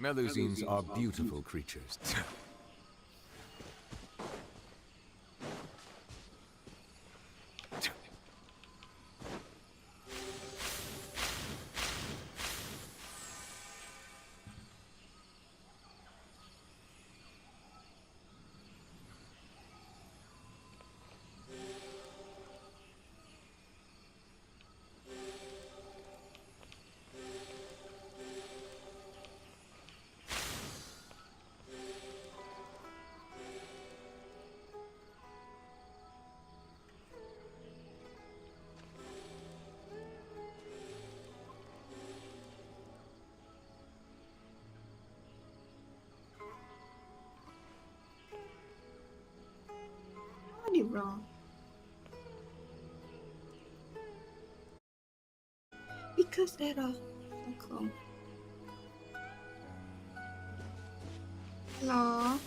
Melusines are beautiful creatures. What is wrong? Because error. Okay. Hello.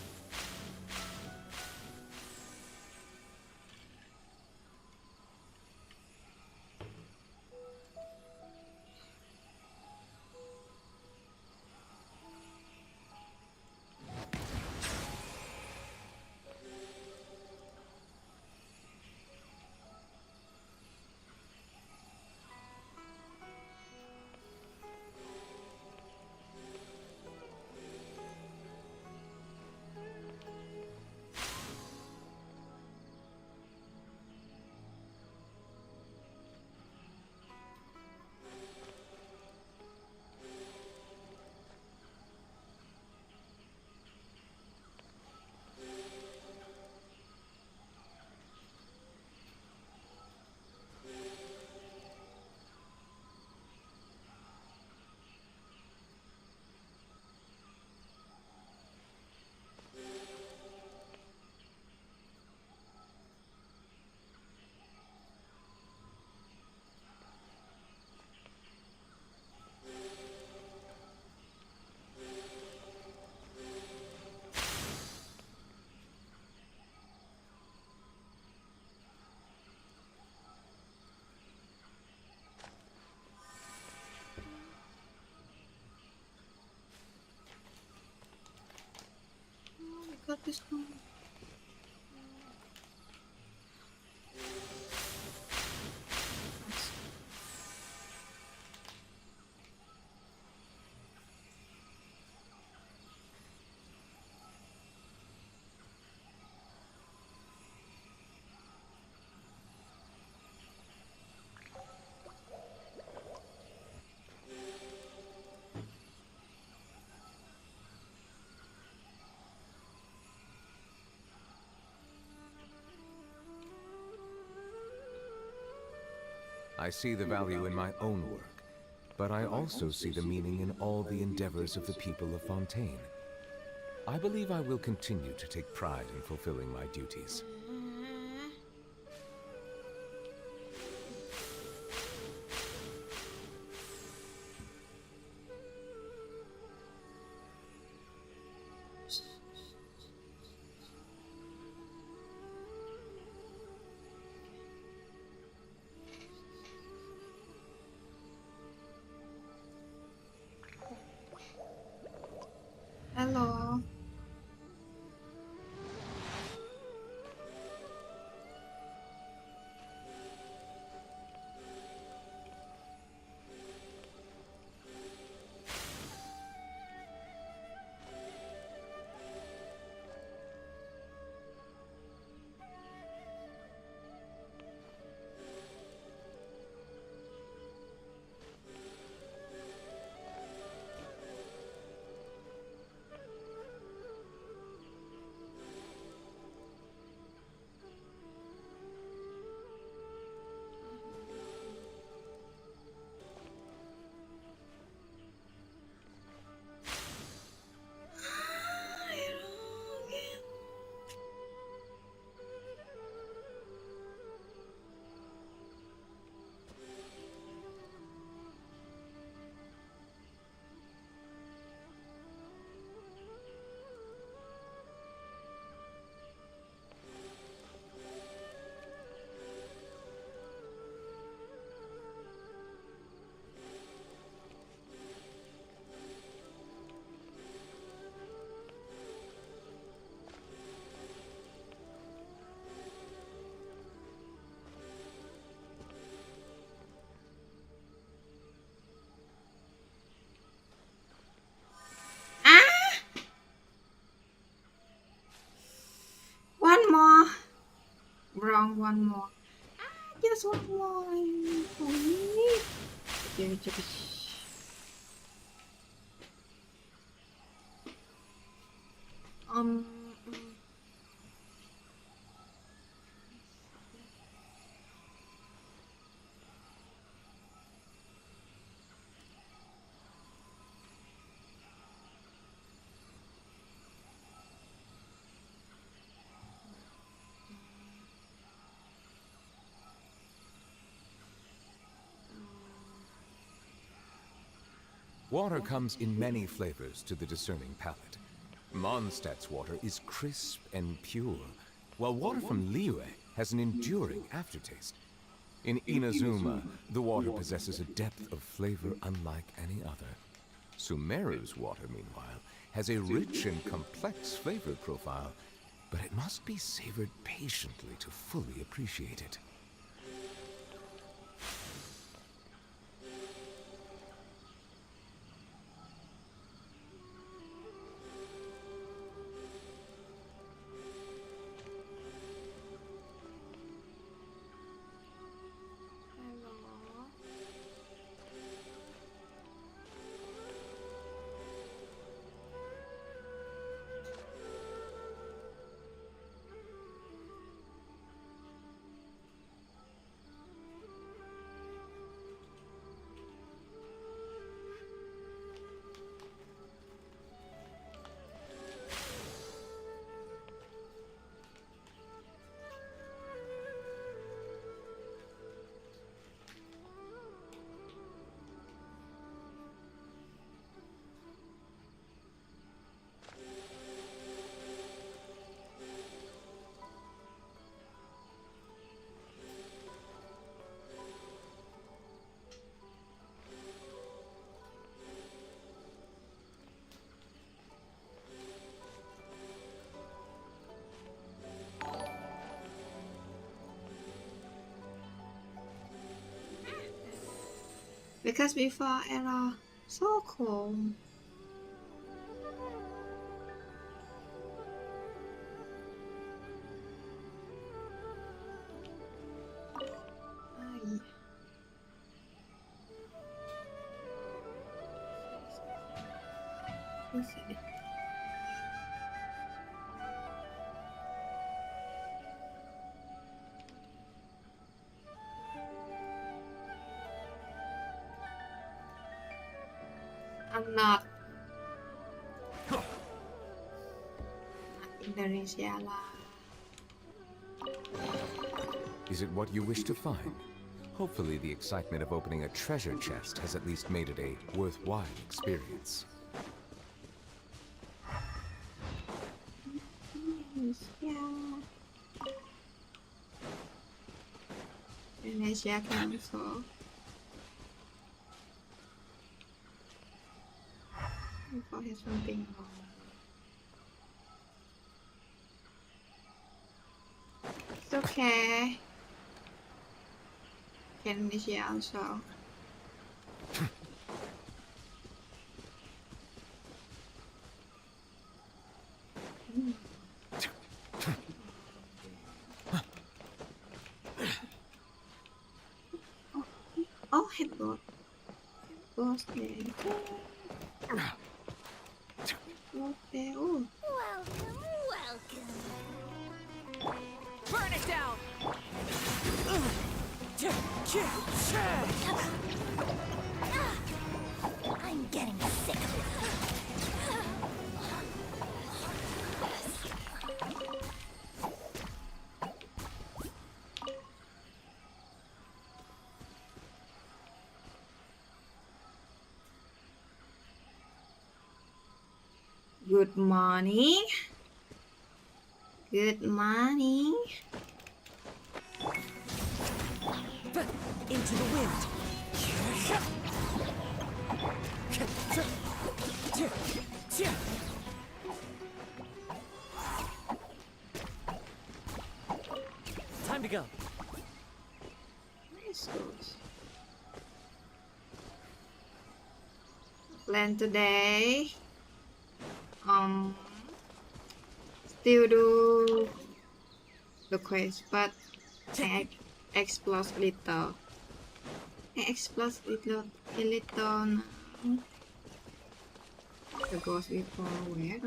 Oh, I got this one. I see the value in my own work, but I also see the meaning in all the endeavors of the people of Fontaine. I believe I will continue to take pride in fulfilling my duties. Hello. Wrong one more. Just one more. Please. Um. Water comes in many flavors to the discerning palate. Mondstadt's water is crisp and pure, while water from Liyue has an enduring aftertaste. In Inazuma, the water possesses a depth of flavor unlike any other. Sumeru's water, meanwhile, has a rich and complex flavor profile, but it must be savored patiently to fully appreciate it. Because before era so cold. Ay. Okay. I'm not Indonesia lah. Is it what you wish to find? Hopefully the excitement of opening a treasure chest has at least made it a worthwhile experience. Indonesia Council. I have something wrong. It's okay. Indonesia also. Oh, headboard. Headboard there. Okay, oh. Welcome, welcome. Burn it down! I'm getting sick of it. Good morning. Good morning. Into the wind. Time to go. Nice goes. Plan today. Still do the quest, but I explode a little. I explode a little now. The ghost before where?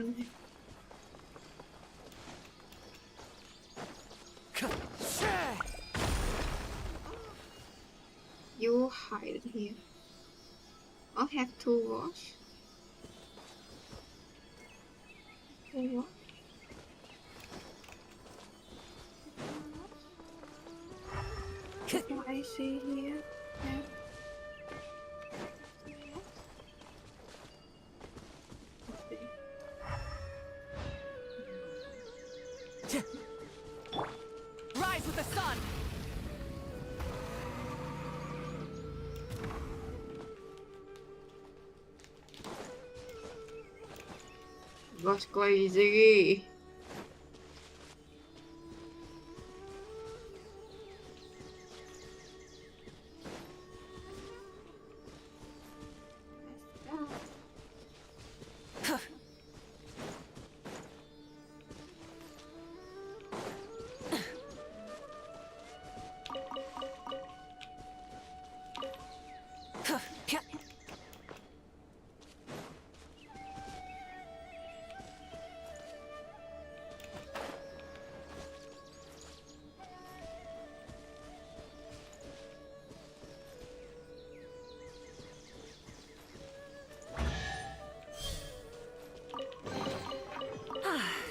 You hide here. I'll have to watch. What? What I see here? Yeah. Rise with the sun! That's crazy.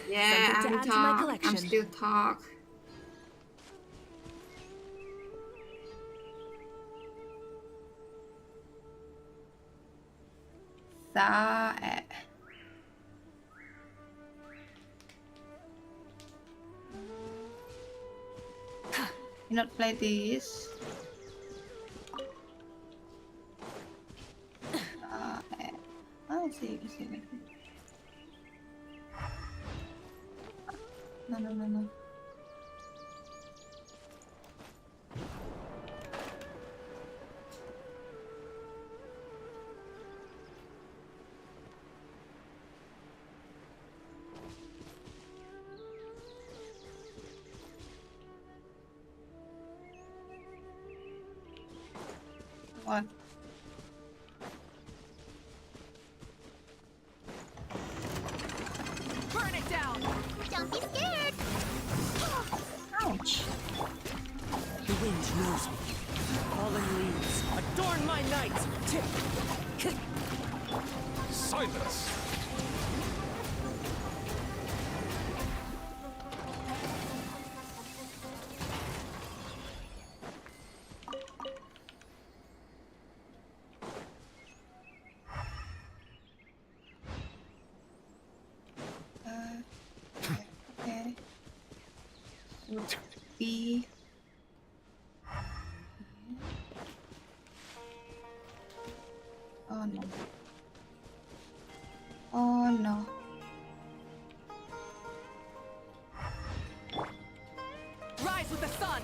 Yeah, Something to I'm add to my talk. collection. I'm still talk. That. You not play this. Oh, see. No. What? Burn it down! Don't be scared. Ouch. The wind knows me. Fallen leaves, adorn my night! Silence! Okay. Would be. Oh no. Oh no. Rise with the sun!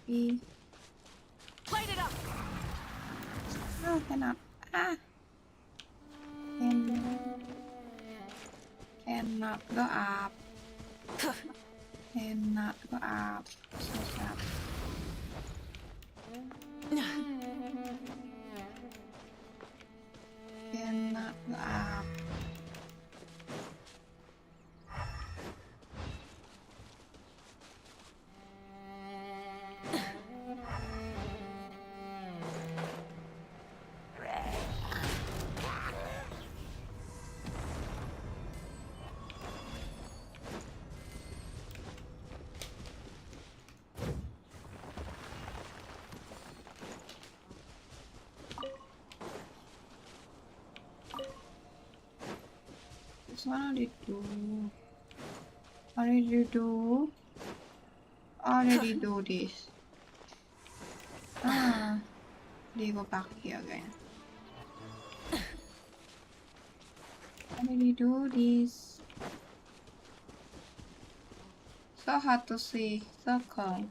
Be. Light it up! No, cannot. Cannot go up. Cannot go up. So sad. Cannot go up. What did you do? How did you do? Already do this. They go back here again. How did you do this? so hard to see circle.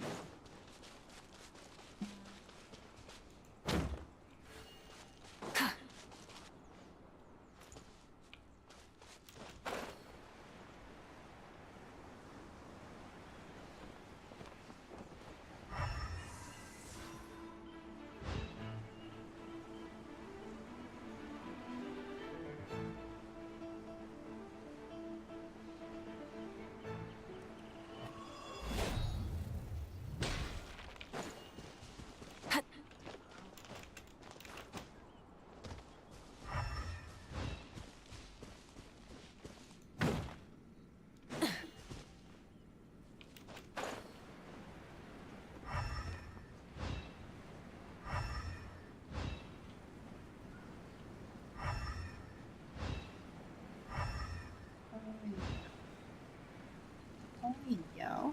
Oh, yeah.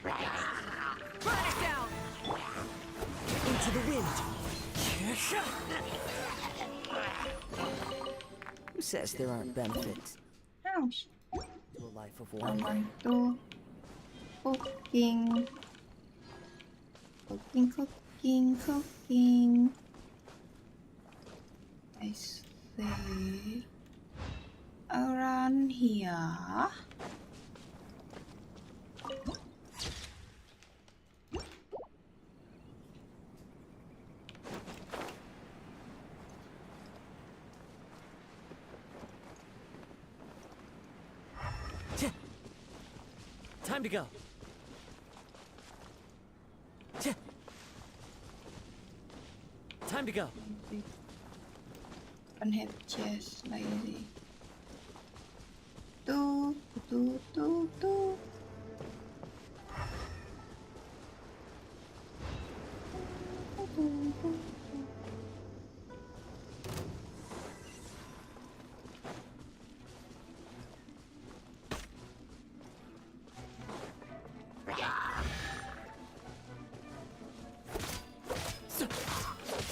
Burn it down! Into the wind! Who says there aren't benefits Ouch. to a life of I wonder? want to cooking. Cooking. I see. Around here. Time to go. Time to go. Con hẹp chest là cái gì? Tu.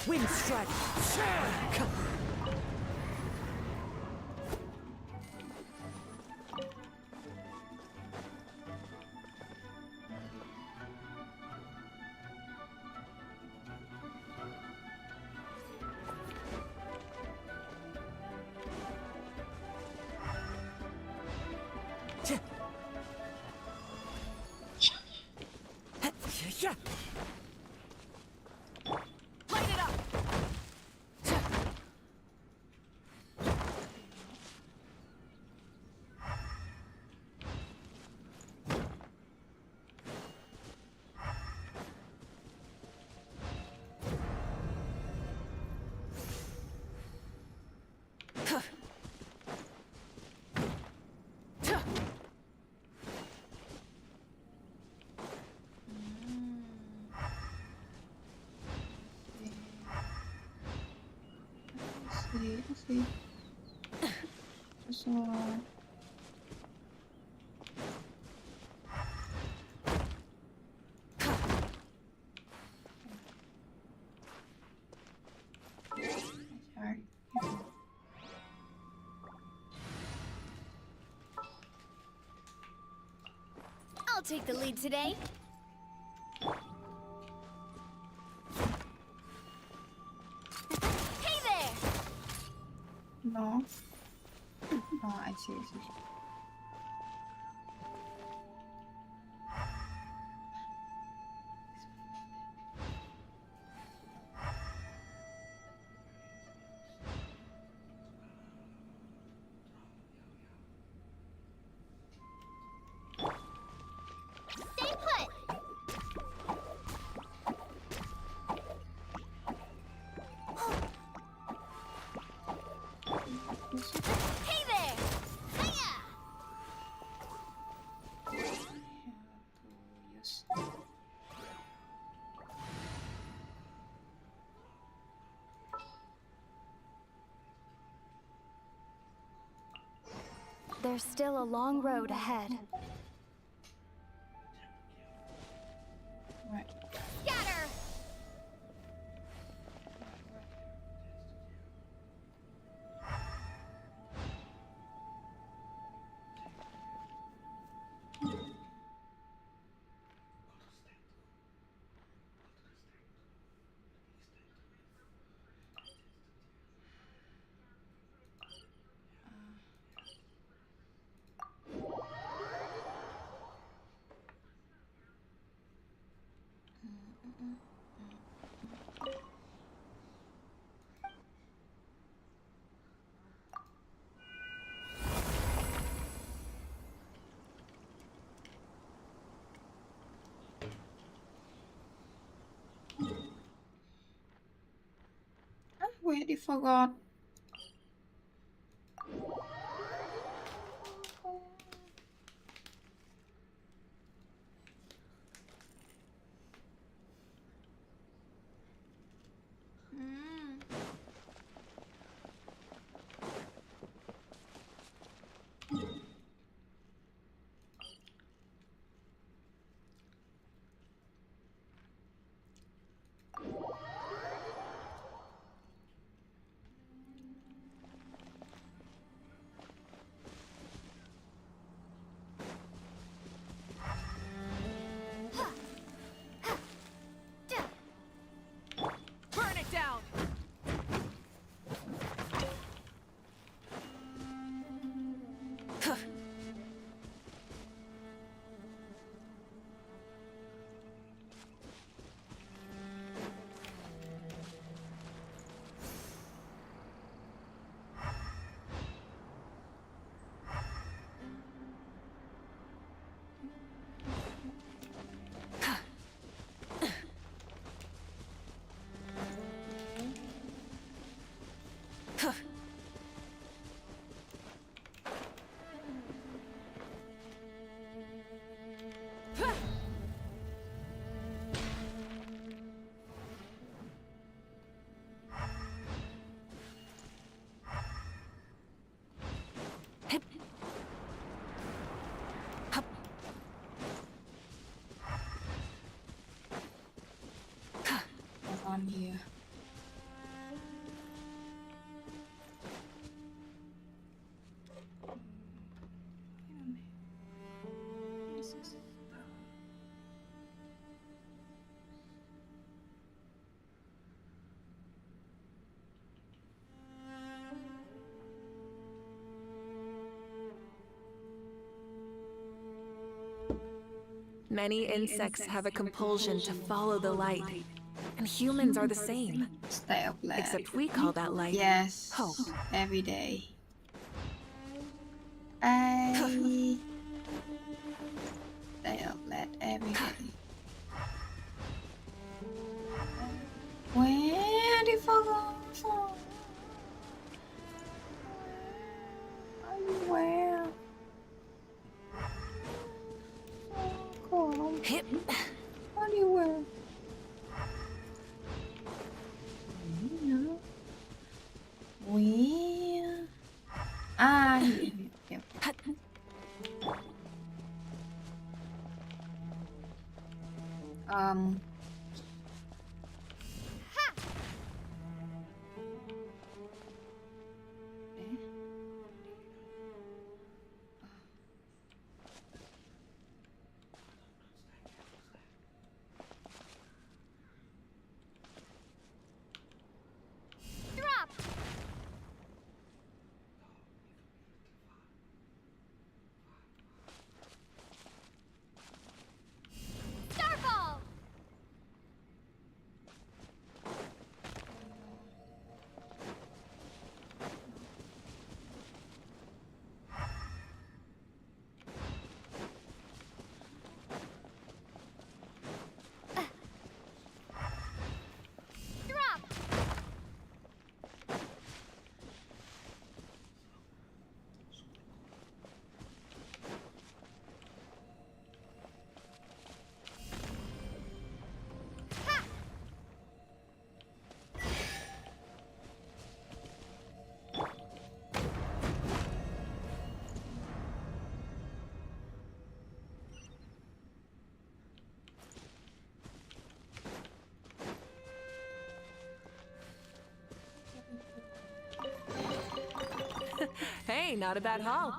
Wind strike. Light it up. See. So. Sorry. I'll take the lead today. Hey there! No. Oh, I see. Stay put! Hey there! Hiya! There's still a long road ahead. Right. Scatter! wait, I forgot. Burn it down! On here. Many insects have a compulsion to follow the light, and humans are the same. Stay up late. Except we call that light Yes. hope. Every day. I stay up late every day. Where the fuck are you? Where? Cool. Hip. What do you wear? No. Where? Ah, here. Yep. Drop! Starfall! Drop! Hey, not a bad haul.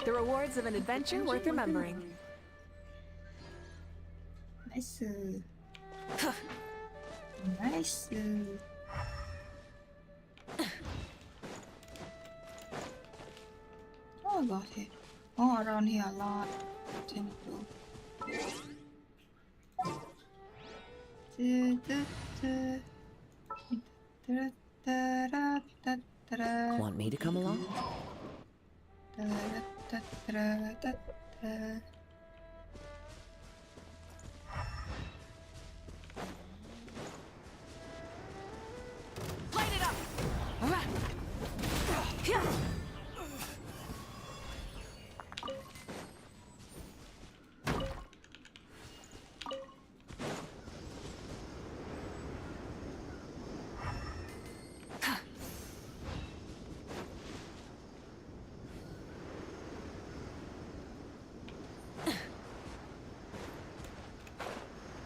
The rewards of an adventure worth remembering. Nice. Nice. about it? Oh, around here a lot. Want me to come along? Light it up!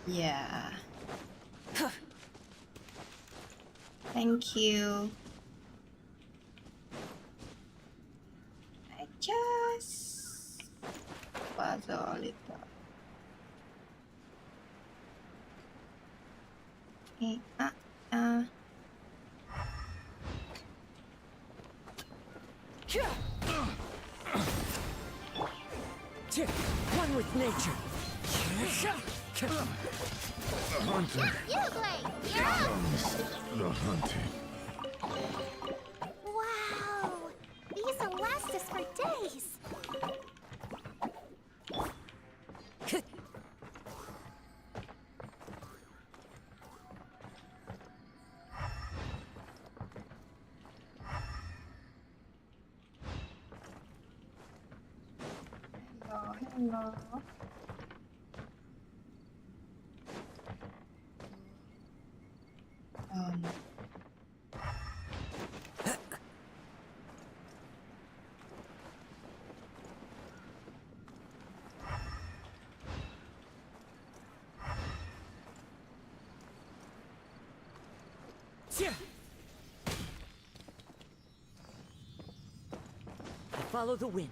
Yeah. Thank you. I just puzzle a little. Okay. One with nature. The hunter You, Blade! You're up! comes the hunted. Wow! These will last us for days! Hello. I follow the wind.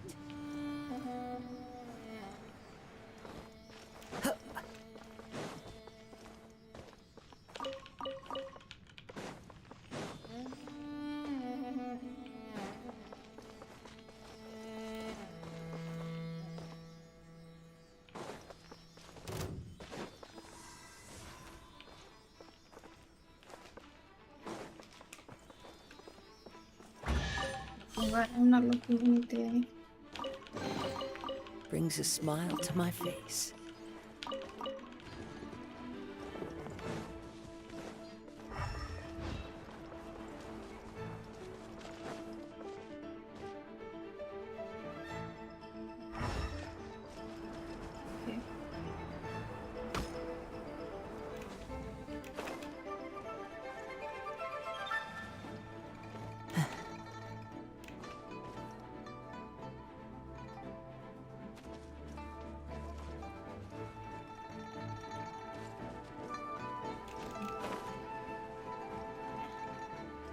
But I'm not looking anything. Brings a smile to my face. Okay.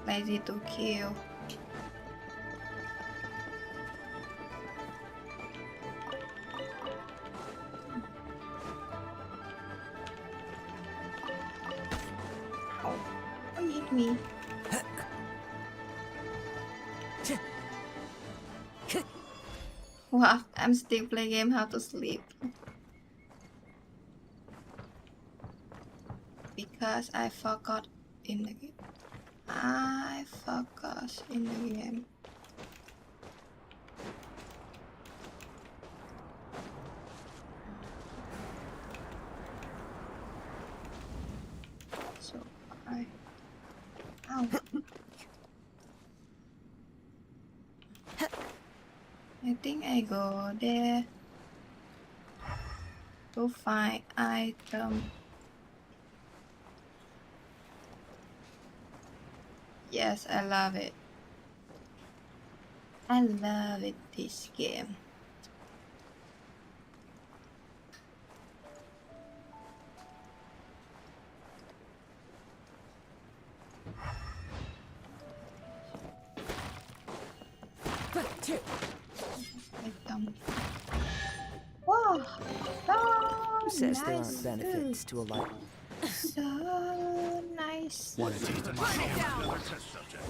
Lazy to kill. Ow. Don't hit me. Wow, I'm still playing game how to sleep. Because I forgot in the game. I forgot in the game. So ow. I think I go there to find item. Yes, I love it. I love it, this game. Wow, Who so says there nice. aren't benefits to a life? So nice. Want to taste Burn it down! another test subject?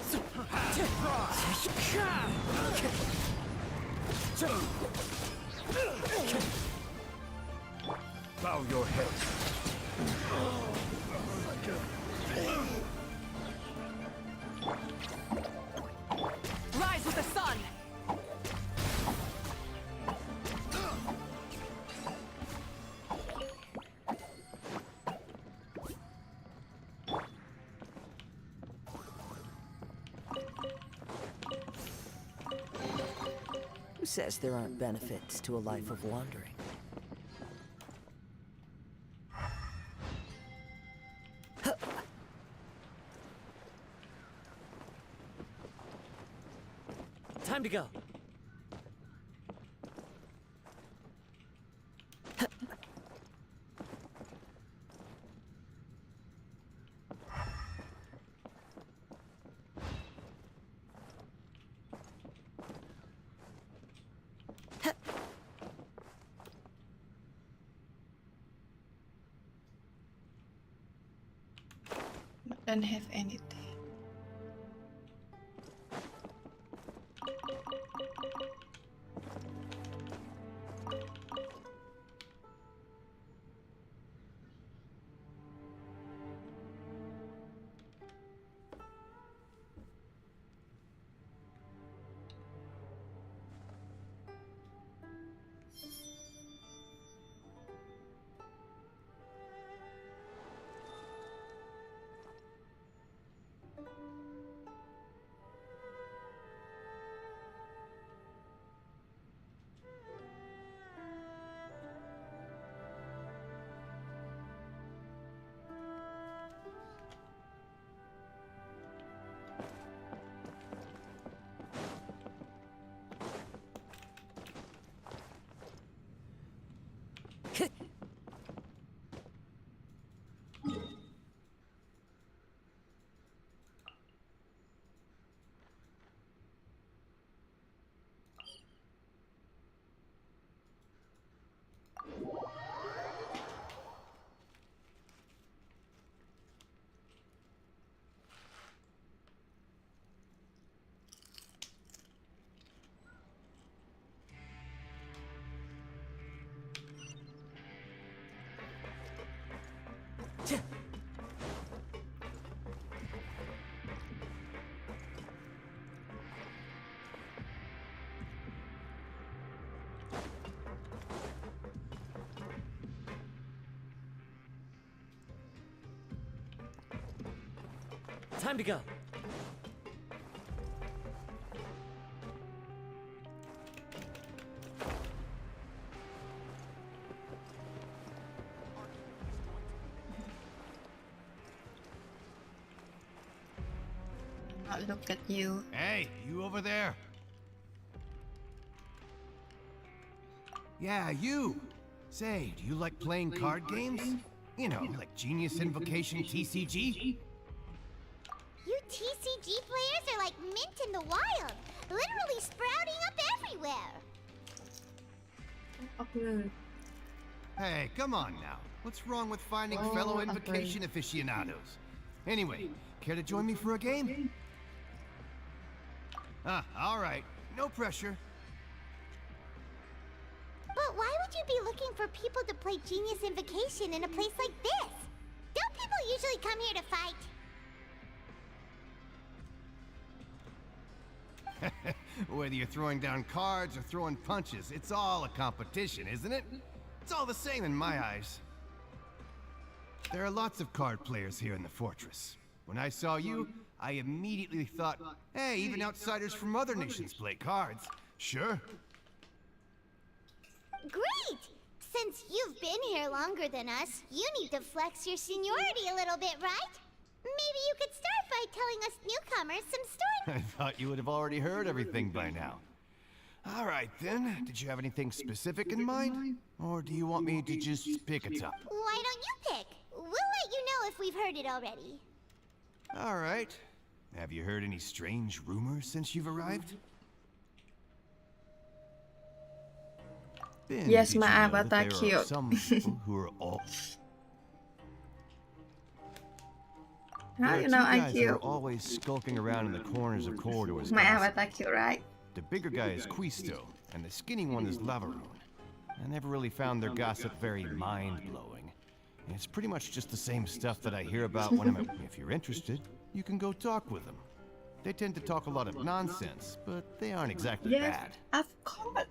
Bow your head. Rise with the sun! Who says there aren't benefits to a life of wandering? Time to go. Don't have anything. Time to go. Oh, look at you. Hey, you over there? Yeah, you. Say, do you like playing card games? You know, like Genius Invocation TCG? You TCG players are like mint in the wild, literally sprouting up everywhere. Upload. Hey, come on now. What's wrong with finding Oh, fellow okay. Invocation aficionados? Anyway, care to join me for a game? All right. No pressure. But why would you be looking for people to play Genius Invocation in a place like this? Don't people usually come here to fight? Whether you're throwing down cards or throwing punches, it's all a competition, isn't it? It's all the same in my eyes. There are lots of card players here in the fortress. When I saw you, I immediately thought, hey, even outsiders from other nations play cards. Sure. Great! Since you've been here longer than us, you need to flex your seniority a little bit, right? Maybe you could start by telling us newcomers some stories. I thought you would have already heard everything by now. All right, then. Did you have anything specific in mind? Or do you want me to just pick a topic? Why don't you pick? We'll let you know if we've heard it already. All right. Have you heard any strange rumors since you've arrived? Ben, Yes, did my you know avatar that there are cute. some people who are all... How There are you two know I'm guys who are cute? always skulking around in the corners of corridors. My gossiping. avatar cute, right? The bigger guy is Quisto. and the skinny one is Laveroon. I never really found their gossip very mind-blowing. It's pretty much just the same stuff that I hear about when I'm at... If you're interested, you can go talk with them. They tend to talk a lot of nonsense, but they aren't exactly Yes, bad. of course.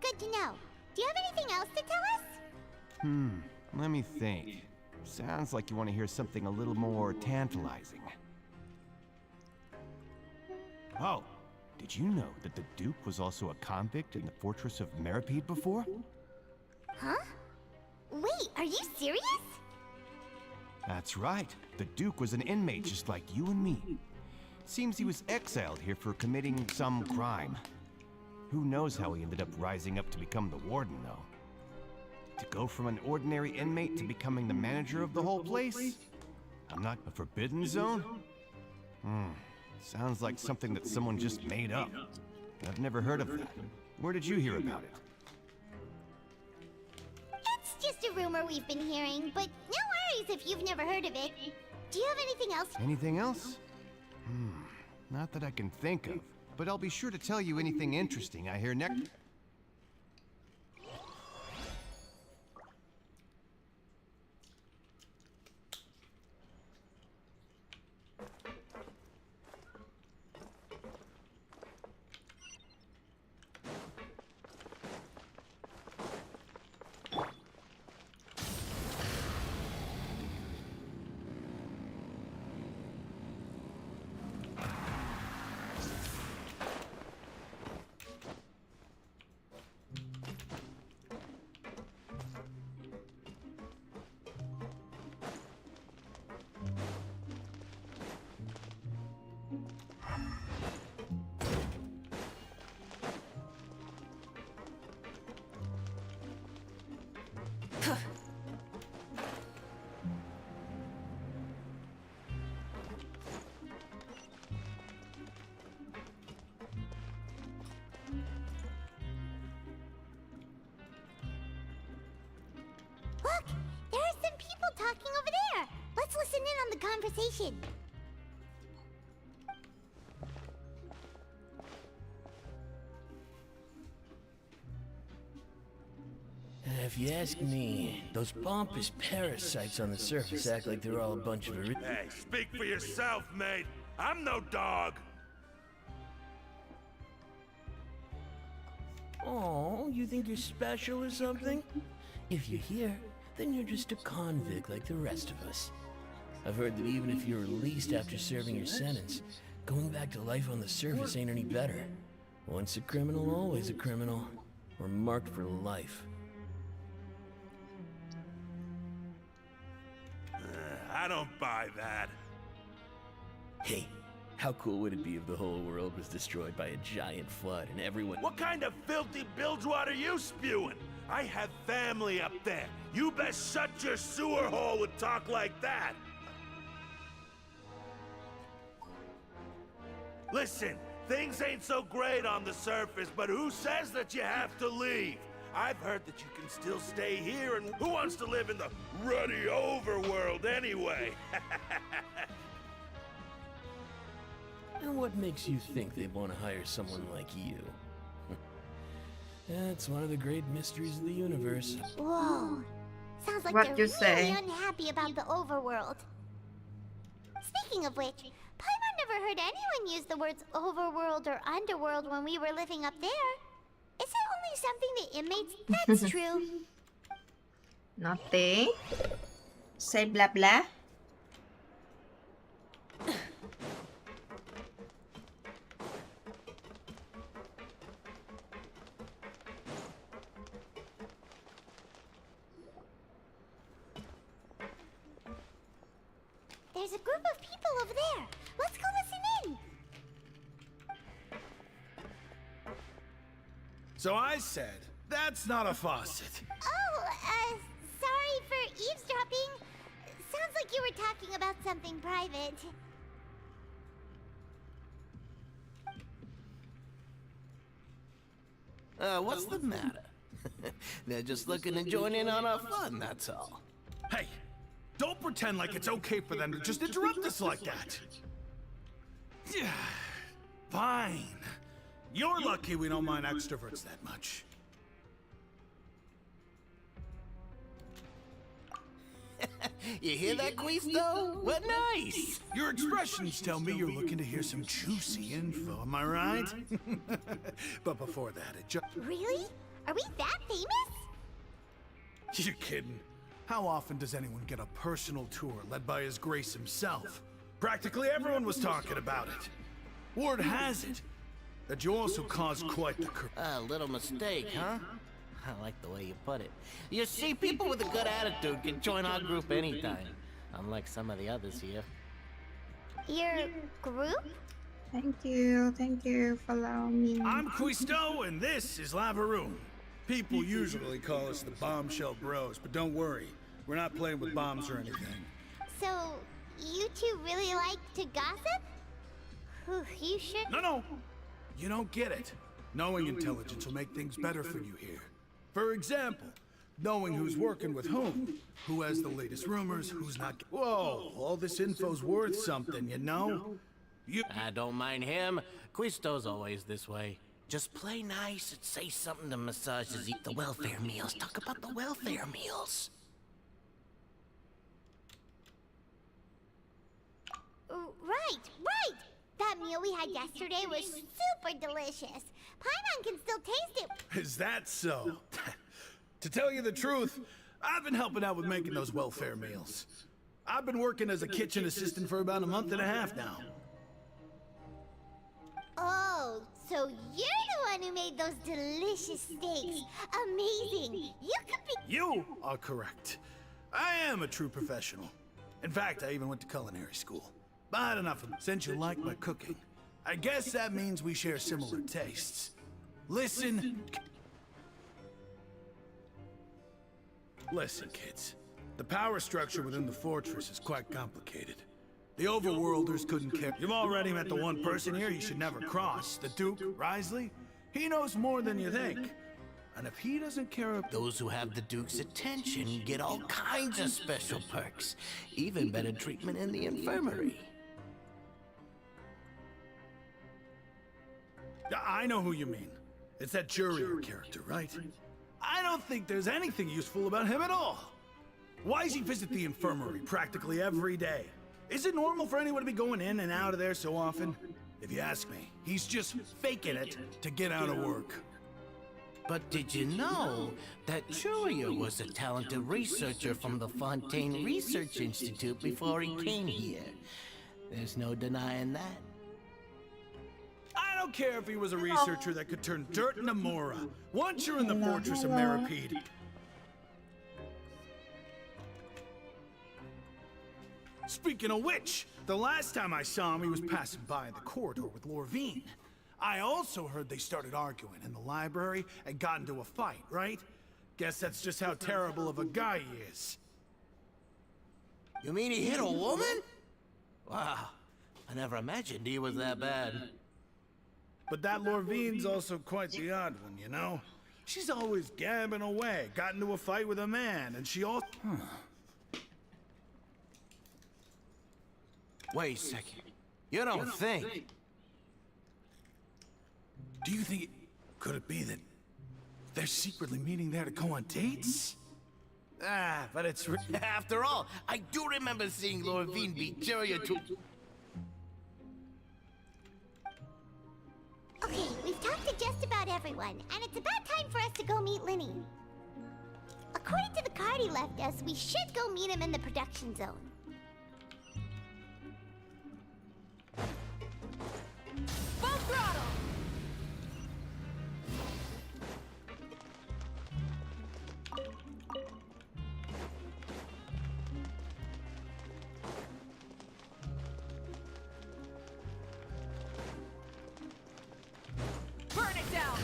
Good to know. Do you have anything else to tell us? Let me think. Sounds like you want to hear something a little more tantalizing. Oh, did you know that the Duke was also a convict in the fortress of Meripede before? Huh? Wait, are you serious? That's right. The Duke was an inmate just like you and me. Seems he was exiled here for committing some crime. Who knows how he ended up rising up to become the warden, though. To go from an ordinary inmate to becoming the manager of the whole place? I'm not a forbidden zone? Sounds like something that someone just made up. I've never heard of that. Where did you hear about it? It's just a rumor we've been hearing, but no worries if you've never heard of it. Do you have anything else? Anything else? Not that I can think of, but I'll be sure to tell you anything interesting I hear next. Look, there are some people talking over there. Let's listen in on the conversation. If you ask me, those pompous parasites on the surface act like they're all a bunch of... Hey, speak for yourself, mate. I'm no dog. Oh, you think you're special or something? If you're here, then you're just a convict like the rest of us. I've heard that even if you're released after serving your sentence, going back to life on the surface ain't any better. Once a criminal, always a criminal. We're marked for life. I don't buy that. Hey, how cool would it be if the whole world was destroyed by a giant flood and everyone... What kind of filthy bilgewater are you spewing? I have family up there. You best shut your sewer hole with talk like that. Listen, things ain't so great on the surface, but who says that you have to leave? I've heard that you can still stay here, and who wants to live in the ruddy overworld anyway? And what makes you think they'd want to hire someone like you? That's one of the great mysteries of the universe. Whoa. Sounds like What they're you really say? unhappy about the overworld. Speaking of which, Paimon never heard anyone use the words overworld or underworld when we were living up there. Is it only something the inmates? That's true. Nothing. Say blah blah. There's a group of people over there. Let's go listen in. So I said, that's not a faucet. Oh, sorry for eavesdropping. Sounds like you were talking about something private. What's the matter? They're just looking to join in on our fun, that's all. Hey, don't pretend like it's okay for them to just interrupt us like that. Fine. You're lucky we don't mind extroverts that much. You hear that, Quisto? What nice! Your expressions tell me you're looking to hear some juicy info, am I right? But before that, it just... Really? Are we that famous? You're kidding. How often does anyone get a personal tour led by His Grace himself? Practically everyone was talking about it. Word has it that you also caused quite the A little mistake, huh? I like the way you put it. You see, people with a good attitude can join our group anytime. Unlike some of the others here. Your group? Thank you for allowing me. I'm Quisto, and this is Lavaroon. People usually call us the Bombshell Bros, but don't worry, we're not playing with bombs or anything. So, you two really like to gossip? Whew, you should... No, you don't get it. Knowing intelligence will make things better for you here. For example, knowing who's working with who has the latest rumors, who's not... Whoa, all this info's worth something, you know? I don't mind him. Quisto's always this way. Just play nice and say something to massages. Eat the welfare meals. Talk about the welfare meals. Right! That meal we had yesterday was super delicious. Paimon can still taste it. Is that so? To tell you the truth, I've been helping out with making those welfare meals. I've been working as a kitchen assistant for about a month and a half now. Oh, so you're the one who made those delicious steaks. Amazing. You could be... You are correct. I am a true professional. In fact, I even went to culinary school. But enough of it. Since you like my cooking, I guess that means we share similar tastes. Listen, kids. The power structure within the fortress is quite complicated. The overworlders couldn't care. You've already met the one person here you should never cross, the Duke, Wriothesley. He knows more than you think. And if he doesn't care... Those who have the Duke's attention get all kinds of special perks. Even better treatment in the infirmary. I know who you mean. It's that Jurier character, right? I don't think there's anything useful about him at all. Why does he visit the infirmary practically every day? Is it normal for anyone to be going in and out of there so often? If you ask me, he's just faking it to get out of work. But did you know that Jurier was a talented researcher from the Fontaine Research Institute before he came here? There's no denying that. I don't care if he was a researcher that could turn dirt into Mora. Once you're in the fortress of Meripede. Speaking of which, the last time I saw him, he was passing by in the corridor with Lorvine. I also heard they started arguing in the library and got into a fight, right? Guess that's just how terrible of a guy he is. You mean he hit a woman? Wow, I never imagined he was that bad. But that Lorvine's also quite the odd one, you know? She's always gabbing away, got into a fight with a man, and she also... Wait a second. You don't think... Do you think... Could it be that they're secretly meeting there to go on dates? Ah, but it's... After all, I do remember seeing Lorvine beat Jurier to... Okay, we've talked to just about everyone, and it's about time for us to go meet Lyney. According to the card he left us, we should go meet him in the production zone. Full throttle! Burn it down!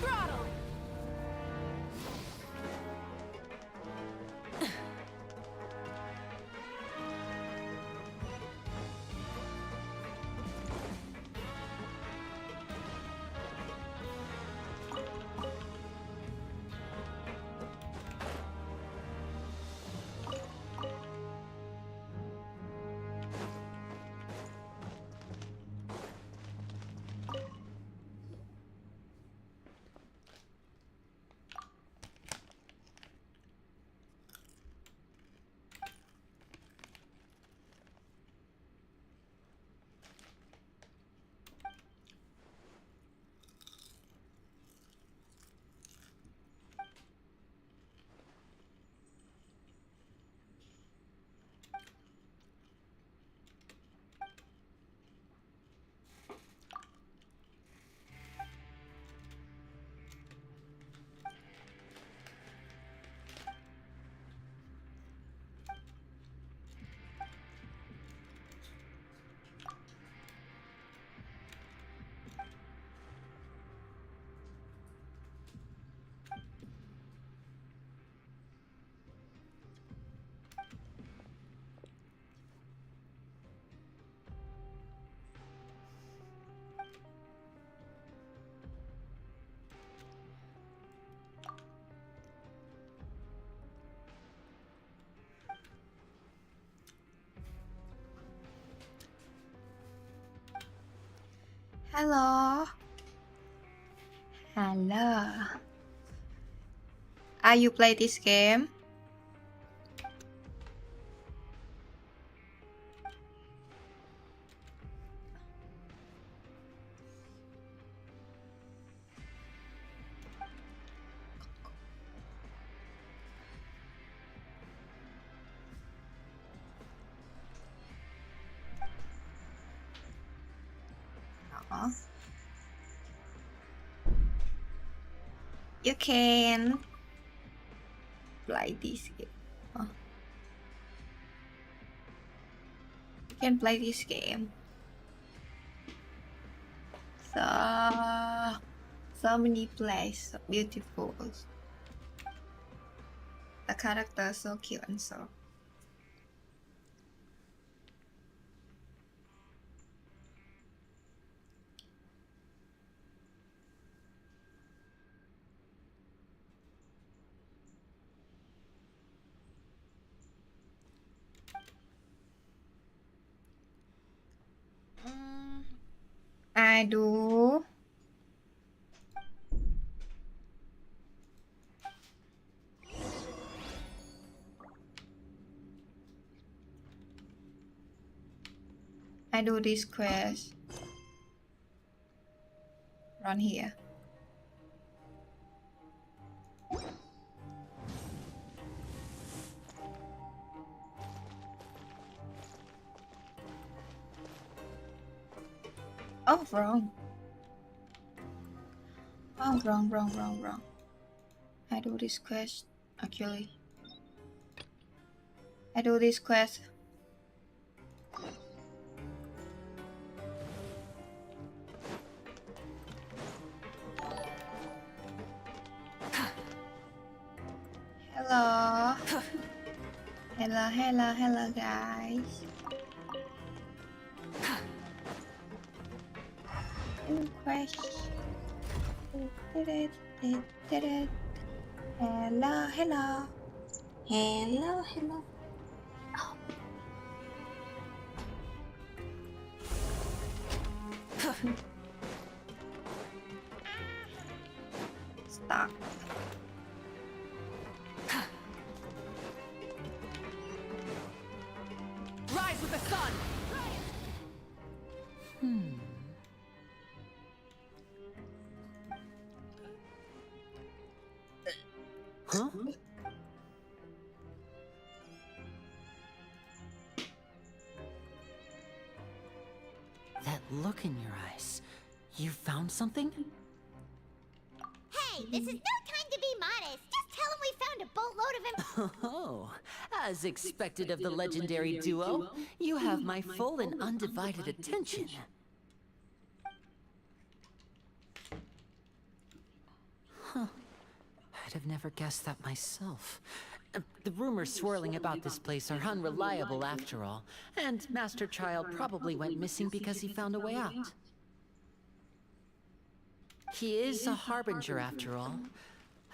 throttle! Hello. Hello. Are you play this game? No. You can play this game. Huh? You can play this game. So many plays, so beautiful. The character so cute and so. I do. I do this quest. Run here. Oh, wrong. Oh, wrong. I do this quest, actually. I do this quest. Hello. Hello, guys. Quest. Hello. Oh. Stop. Rise with the sun! Huh? That look in your eyes. You found something? Hey, this is no time to be modest. Just tell him we found a boatload of him. Oh, as expected of the legendary duo, you have my full and undivided attention. I'd have never guessed that myself. The rumors swirling about this place are unreliable after all, and Master Child probably went missing because he found a way out. He is a harbinger after all.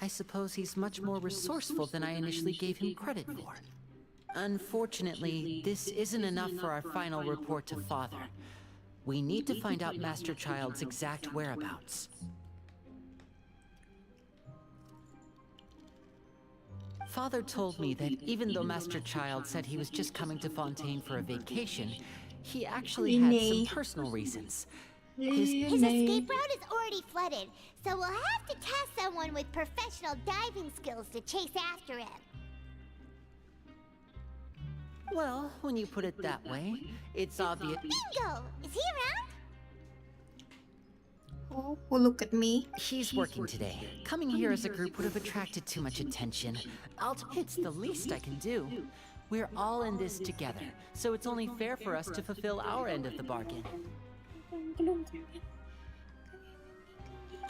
I suppose he's much more resourceful than I initially gave him credit for. Unfortunately, this isn't enough for our final report to Father. We need to find out Master Child's exact whereabouts. Father told me that even though Master Child said he was just coming to Fontaine for a vacation, he actually had some personal reasons. His escape route is already flooded, so we'll have to task someone with professional diving skills to chase after him. Well, when you put it that way, it's obvious. Bingo! Is he around? Oh, look at me. He's working today. Coming here as a group would have attracted too much attention. It's the least I can do. We're all in this together, so it's only fair for us to fulfill our end of the bargain.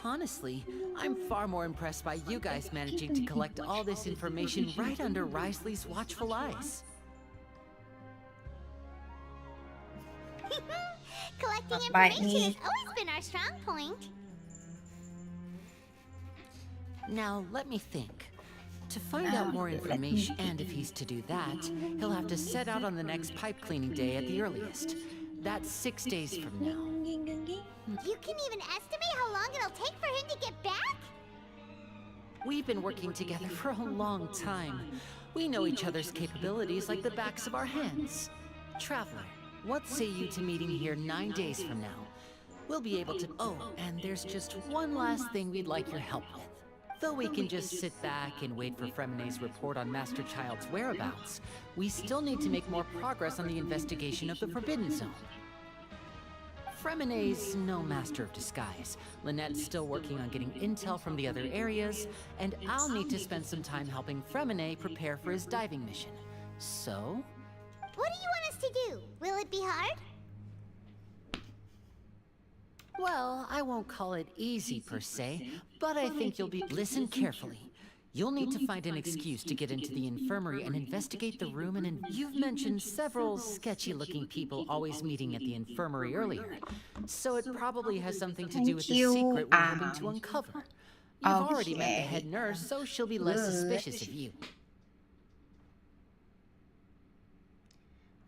Honestly, I'm far more impressed by you guys managing to collect all this information right under Wriothesley's watchful eyes. Collecting information has always been our strong point. Now, let me think. To find out more information, and if he's to do that, he'll have to set out on the next pipe cleaning day at the earliest. That's 6 days from now. You can even estimate how long it'll take for him to get back? We've been working together for a long time. We know each other's capabilities like the backs of our hands. Traveler, what say you to meeting here 9 days from now? We'll be able to... Oh, and there's just one last thing we'd like your help with. Though we can just sit back and wait for Fremenay's report on Master Child's whereabouts, we still need to make more progress on the investigation of the Forbidden Zone. Fremenay's no master of disguise. Lynette's still working on getting intel from the other areas, and I'll need to spend some time helping Fremenay prepare for his diving mission. So... What do you want us to do? Will it be hard? Well, I won't call it easy per se, but I think you'll be... Listen carefully. You'll need to find an excuse to get into the infirmary and investigate the room, and you've mentioned several sketchy-looking people always meeting at the infirmary earlier. So it probably has something to do with the secret we're hoping to uncover. You've already met the head nurse, so she'll be less suspicious of you.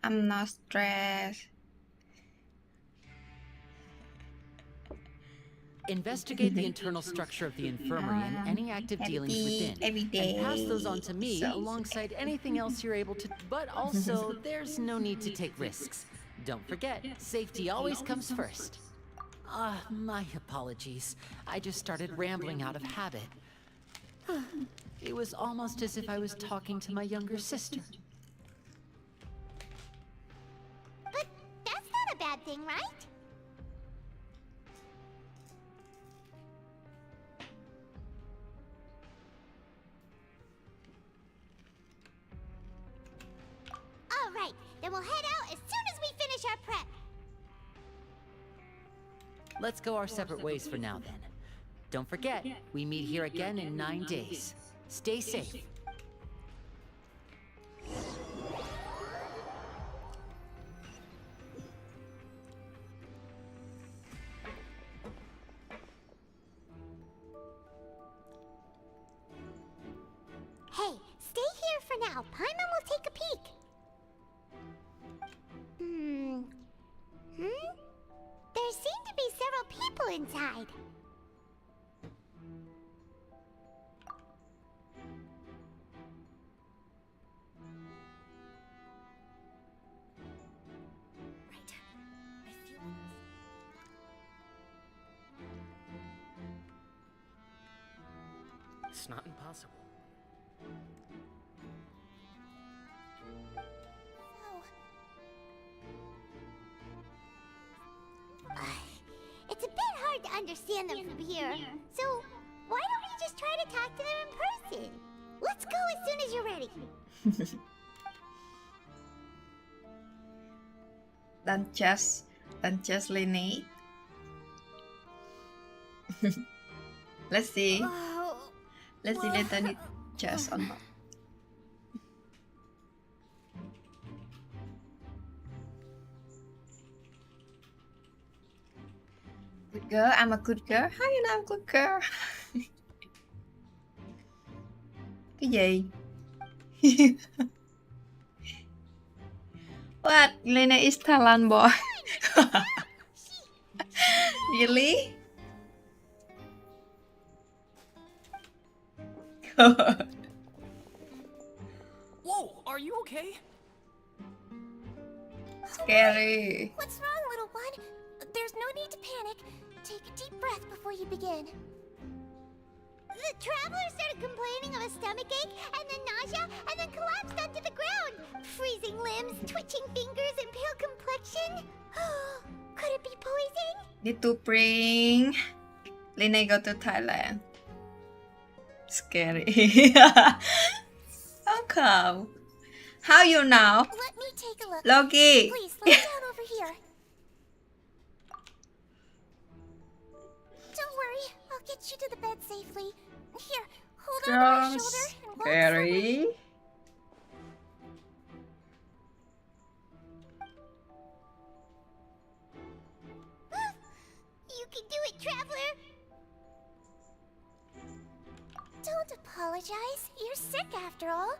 I'm not stressed. Investigate the internal structure of the infirmary and any active dealings within, and pass those on to me alongside anything else you're able to. But also, there's no need to take risks. Don't forget, safety always comes first. My apologies. I just started rambling out of habit. It was almost as if I was talking to my younger sister. But that's not a bad thing, right? All right, then we'll head out as soon as we finish our prep. Let's go our separate ways for now, then. Don't forget, we meet here again in 9 days. Stay safe. Hey, stay here for now. Paimon will take a peek. There seem to be several people inside. It's not impossible. It's a bit hard to understand them from here. So, why don't we just try to talk to them in person? Let's go as soon as you're ready. Dan just Lyney. Let's see. Oh, Let's delete the chest on top. Good girl, I'm a good girl. How you know I'm a good girl? Cái gì? What? Lyney is talent boy. Really? Whoa, are you okay? Scary. What's wrong, little one? There's no need to panic. Take a deep breath before you begin. The traveler started complaining of a stomachache, and then nausea, and then collapsed onto the ground. Freezing limbs, twitching fingers, and pale complexion. Could it be poison? Need to bring Lyney go to Thailand. Scary. How come? How you know? Let me take a look. Loki. Please, lie down over here. Don't worry, I'll get you to the bed safely. Here, hold on to my shoulder and walk Scary. You can do it, traveler! Don't apologize. You're sick after all.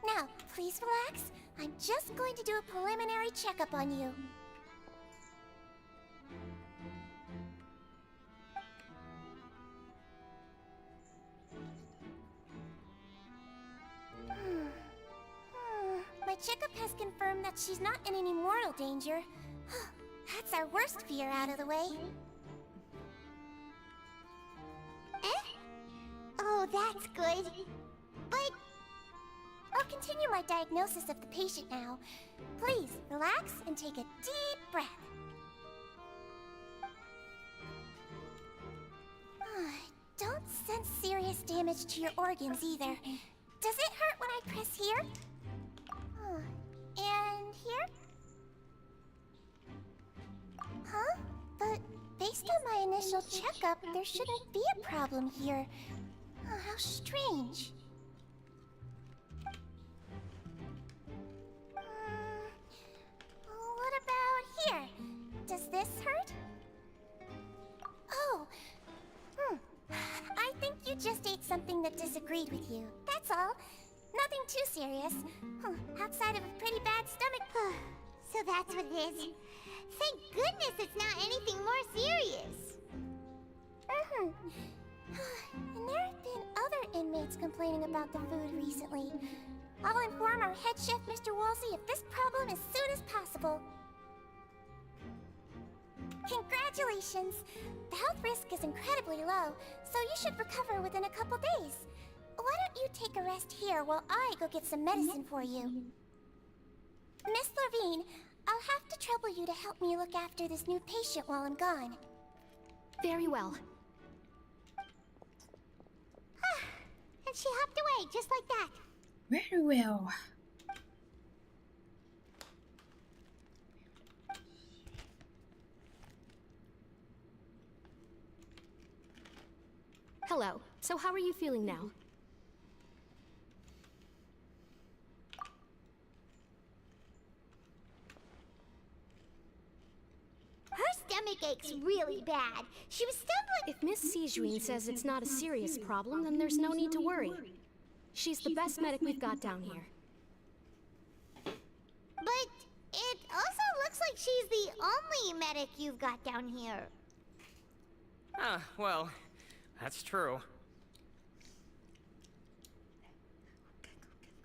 Now, please relax. I'm just going to do a preliminary checkup on you. My checkup has confirmed that she's not in any mortal danger. That's our worst fear out of the way. Oh, that's good. But I'll continue my diagnosis of the patient now. Please, relax and take a deep breath. Don't sense serious damage to your organs either. Does it hurt when I press here? And here? Huh? But based on my initial checkup, there shouldn't be a problem here. Oh, how strange. What about here? Does this hurt? Oh. I think you just ate something that disagreed with you. That's all. Nothing too serious. Outside of a pretty bad stomach. So that's what it is. Thank goodness it's not anything more serious. And there have been other inmates complaining about the food recently. I'll inform our head chef, Mr. Wolsey, of this problem as soon as possible. Congratulations! The health risk is incredibly low, so you should recover within a couple days. Why don't you take a rest here while I go get some medicine for you? Miss Levine, I'll have to trouble you to help me look after this new patient while I'm gone. Very well. And she hopped away just like that. Very well. Hello. So how are you feeling now? Her stomach aches really bad. She was stumbling. If Miss Sijuin says it's not a serious problem, then there's no need to worry. She's the best medic we've got down here. But it also looks like she's the only medic you've got down here. Well, that's true.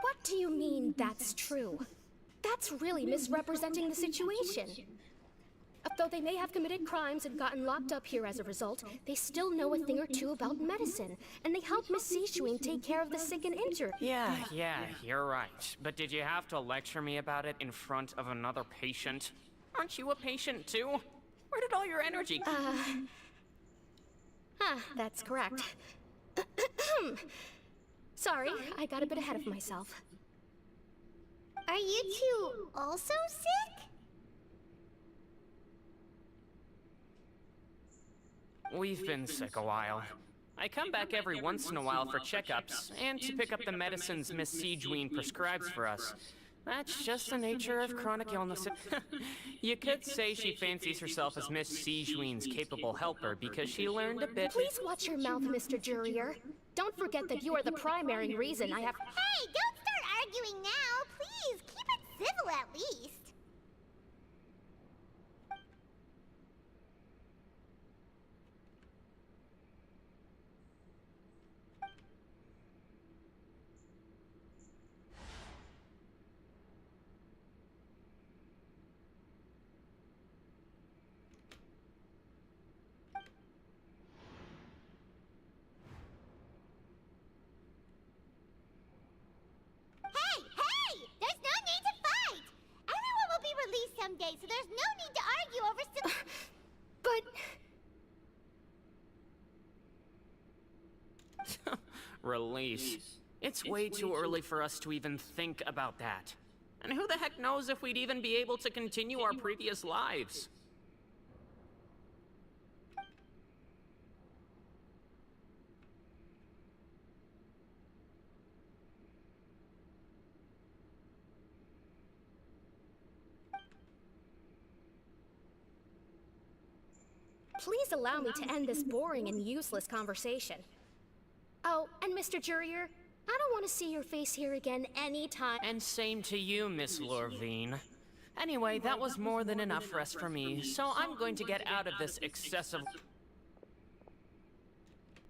What do you mean, that's true? That's really misrepresenting the situation. Though they may have committed crimes and gotten locked up here as a result, they still know a thing or two about medicine, and they help Miss Sijuin take care of the sick and injured. Yeah, you're right. But did you have to lecture me about it in front of another patient? Aren't you a patient too? Where did all your energy That's correct. Sorry, I got a bit ahead of myself. Are you two also sick? We've been sick a while. I come back every once in a while for checkups, and to pick up the medicines Miss Siegeween prescribes for us. That's just the nature of chronic illness. You could say she fancies herself as Miss Siegeween's capable helper because she learned a bit. Please watch your mouth, Mr. Jurrier. Don't forget that you are the primary reason I have— Hey, don't start arguing now! Please, keep it civil at least. Someday, so there's no need to argue over But... Release. It's way too early for us to even think about that. And who the heck knows if we'd even be able to continue our previous lives? Please allow me to end this boring and useless conversation. Oh, and Mr. Jurrier, I don't want to see your face here again anytime. And same to you, Miss Lorvine. Anyway, that was more than enough rest for me, so I'm going to get out of this excessive...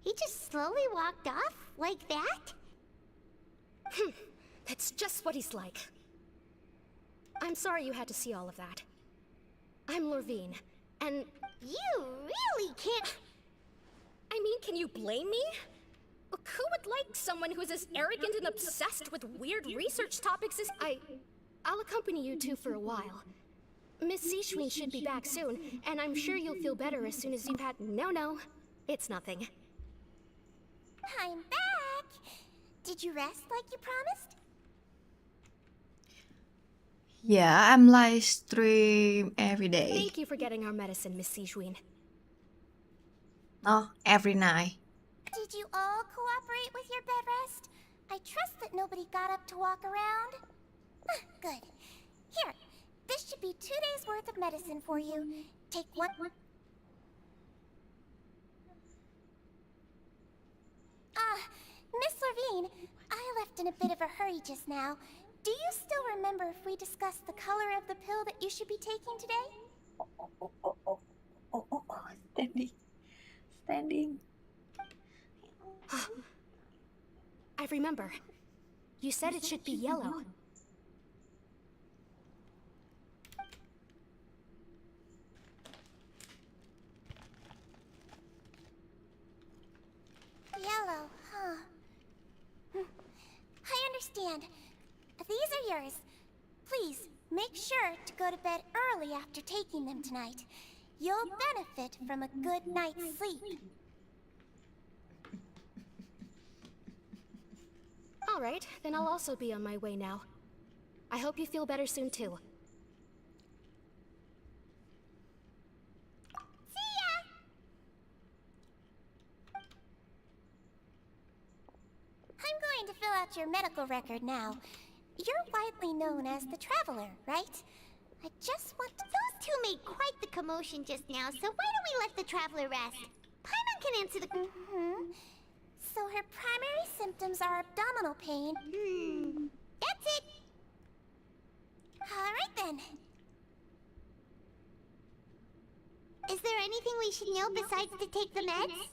He just slowly walked off? Like that? That's just what he's like. I'm sorry you had to see all of that. I'm Lorvine, and... You really can't... I mean, can you blame me? Look, who would like someone who's as arrogant and obsessed with weird research topics as... I'll accompany you two for a while. Miss Siegeween should be back soon, and I'm sure you'll feel better as soon as you've had... No, it's nothing. I'm back! Did you rest like you promised? Yeah, I'm live stream every day. Thank you for getting our medicine, Miss Siegeween. Oh, every night. Did you all cooperate with your bed rest? I trust that nobody got up to walk around. Good. Here, this should be 2 days worth of medicine for you. Take one... Miss Lorvine, I left in a bit of a hurry just now. Do you still remember if we discussed the color of the pill that you should be taking today? Standing. I remember. You said it should be yellow. Yellow, huh? I understand. These are yours. Please, make sure to go to bed early after taking them tonight. You'll benefit from a good night's sleep. All right, then I'll also be on my way now. I hope you feel better soon, too. See ya! I'm going to fill out your medical record now. You're widely known as the Traveler, right? I just want to... Those two made quite the commotion just now, so why don't we let the Traveler rest? Paimon can answer the... So her primary symptoms are abdominal pain. That's it. Alright then. Is there anything we should know besides to take the meds?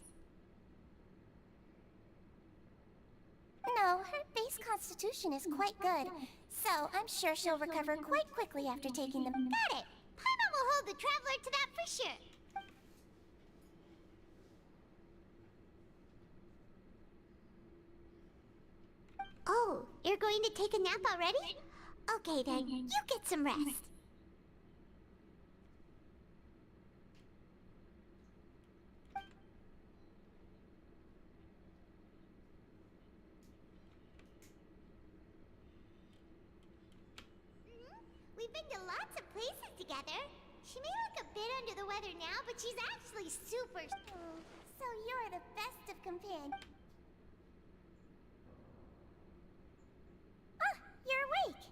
No, her base constitution is quite good, so I'm sure she'll recover quite quickly after taking them. Got it! Paimon will hold the Traveler to that for sure. Oh, you're going to take a nap already? Okay then, you get some rest. We've been to lots of places together. She may look a bit under the weather now, but she's actually super... So you're the best of companions. Ah, you're awake.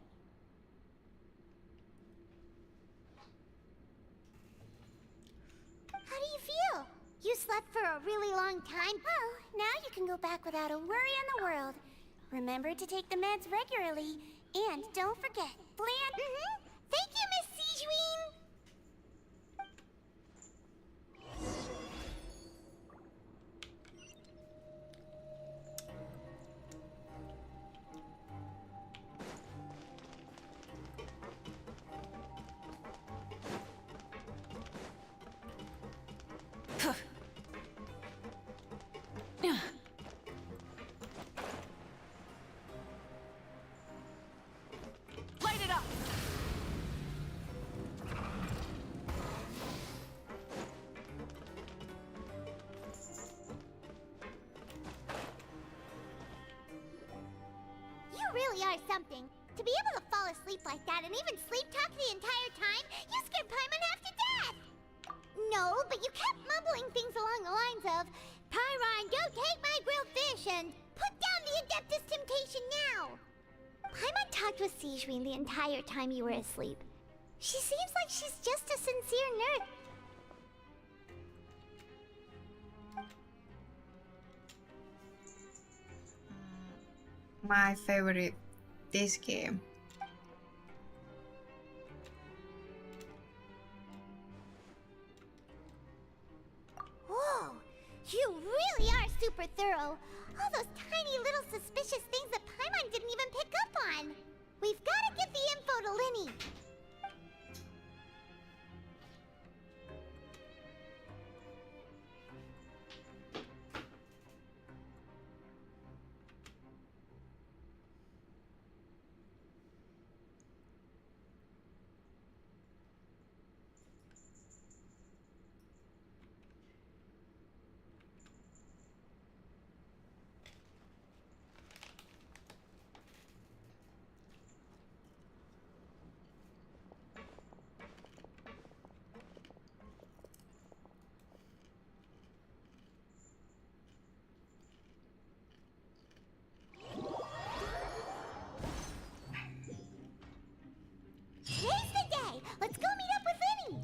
How do you feel? You slept for a really long time. Well, now you can go back without a worry in the world. Remember to take the meds regularly, and don't forget, Bland. Thank you, Miss Sijuin. Light it up! You really are something. To be able to fall asleep like that and even sleep talk the entire time, you scared Paimon half to death! No, but you kept mumbling things along the lines of, Pyron, don't take my grilled fish, and put down the Adeptus Temptation now! Paimon talked with Sijuin the entire time you were asleep. She seems like she's just a sincere nerd. My favorite this game. Whoa, you really are super thorough. All those tiny little suspicious things that Paimon didn't even pick up on. We've got to get the info to Lyney. Today's the day. Let's go meet up with Lyney.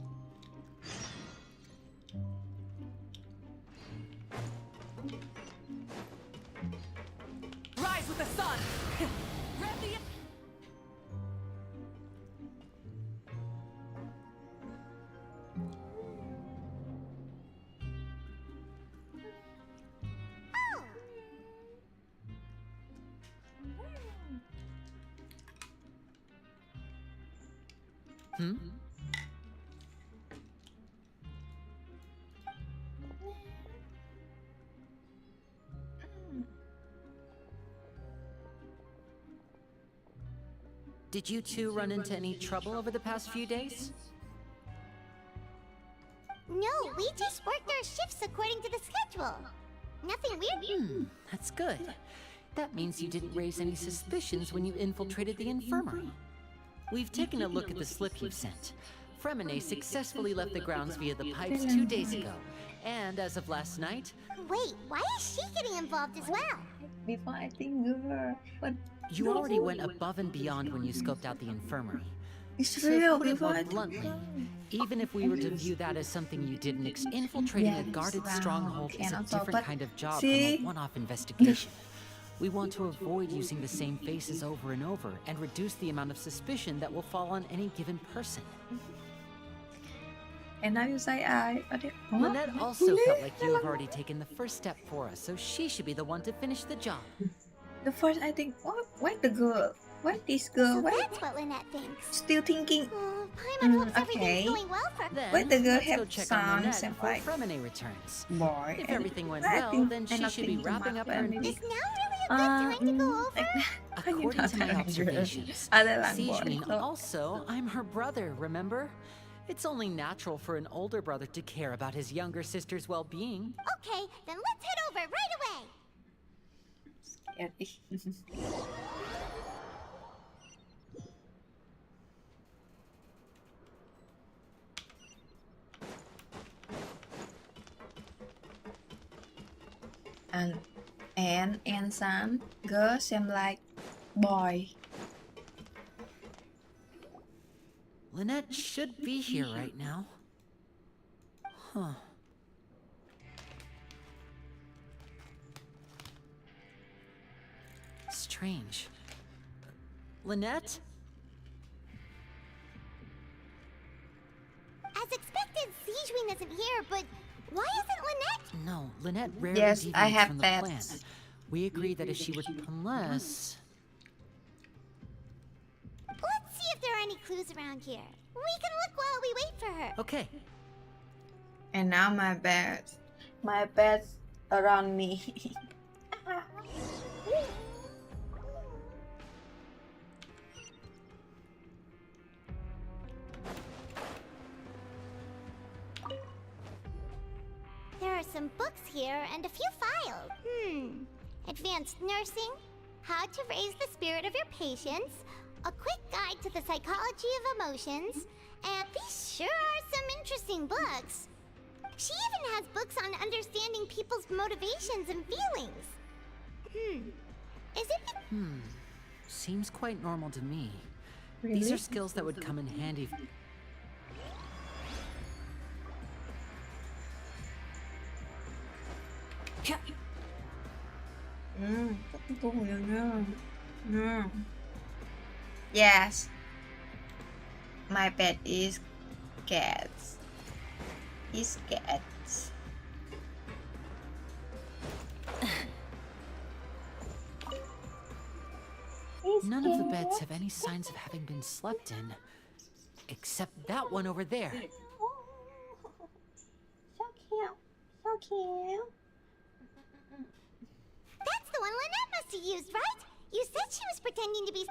Rise with the sun! Rev the... Oh. Did you two run into any trouble over the past few days? No, we just worked our shifts according to the schedule. Nothing weird. That's good. That means you didn't raise any suspicions when you infiltrated the infirmary. We've taken a look at the slip you've sent. Fremine successfully left the grounds via the pipes 2 days ago. And as of last night... Wait, why is she getting involved as well? Before I think girl, but You already went above and beyond when you scoped out the infirmary. it's To real. put it Before more I think bluntly, even if we were to view that as something you didn't infiltrating a guarded stronghold is a different kind of job from a one-off investigation. We want to avoid using the same faces over and over and reduce the amount of suspicion that will fall on any given person. And now you say Lynette also felt like you have already taken the first step for us, so she should be the one to finish the job. The first I think, why the girl? Why this girl? So Why that's what Lynette thinks. still thinking? Paimon hopes okay. everything's going well for Then, Why the girl let's go have check on Lynette sons and before like Fremine returns. boy? If and everything went I well, think then I'm she not should be thinking wrapping up about her... maybe. Is now really a good time to go over? According to my observations, Adalah Sijuin boy. also, I'm her brother, remember? It's only natural for an older brother to care about his younger sister's well-being. Okay, then let's head over right away. and sun. Girl seem like boy. Lynette should be here right now. Huh. Strange. Lynette? As expected, Sijuin isn't here, but why isn't Lynette? No, Lynette rarely Yes, I deviates have from the pets. plan. We agreed that if she would, unless... Let's see if there are any clues around here. We can look while we wait for her. Okay. And now my pets around me. There are some books here and a few files. Advanced nursing, how to raise the spirit of your patients, a quick guide to the psychology of emotions, and these sure are some interesting books. She even has books on understanding people's motivations and feelings. Is it? Seems quite normal to me. These Really? are skills that would come in handy. Yes. My pet is cats. Is cats. None of the beds have any signs of having been slept in. Except that one over there. So cute. So cute. That's the one Lynette must have used, right? You said she was pretending to be...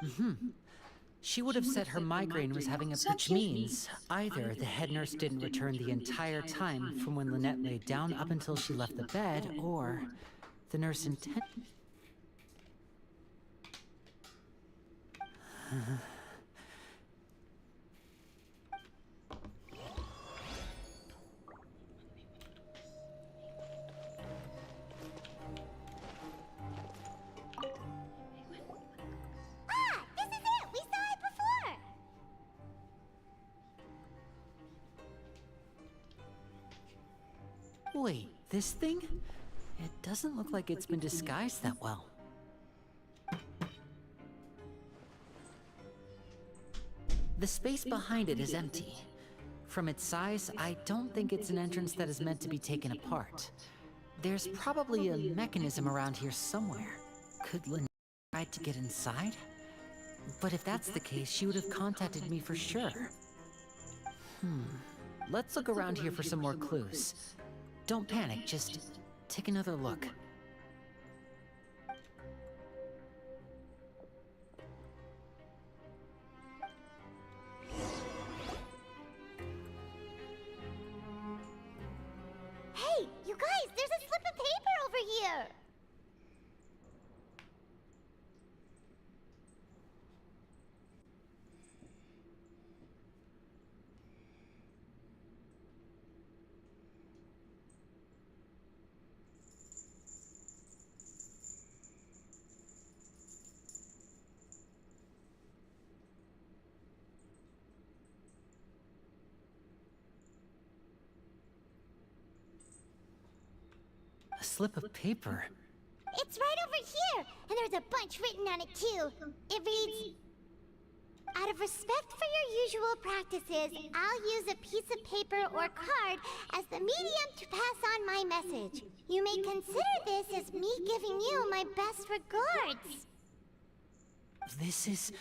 She would have said her migraine was having a which means either the head nurse didn't return the entire time from when Lynette laid down up until she left the bed, or the nurse intent... Ah! This is it! We saw it before! Wait, this thing? It doesn't look like it's been disguised that well. The space behind it is empty. From its size, I don't think it's an entrance that is meant to be taken apart. There's probably a mechanism around here somewhere. Could Lynette try to get inside? But if that's the case, she would have contacted me for sure. Let's look around here for some more clues. Don't panic, just take another look. Hey, you guys, there's a slip of paper over here! A slip of paper. It's right over here, and there's a bunch written on it too. It reads, out of respect for your usual practices, I'll use a piece of paper or card as the medium to pass on my message. You may consider this as me giving you my best regards. This is...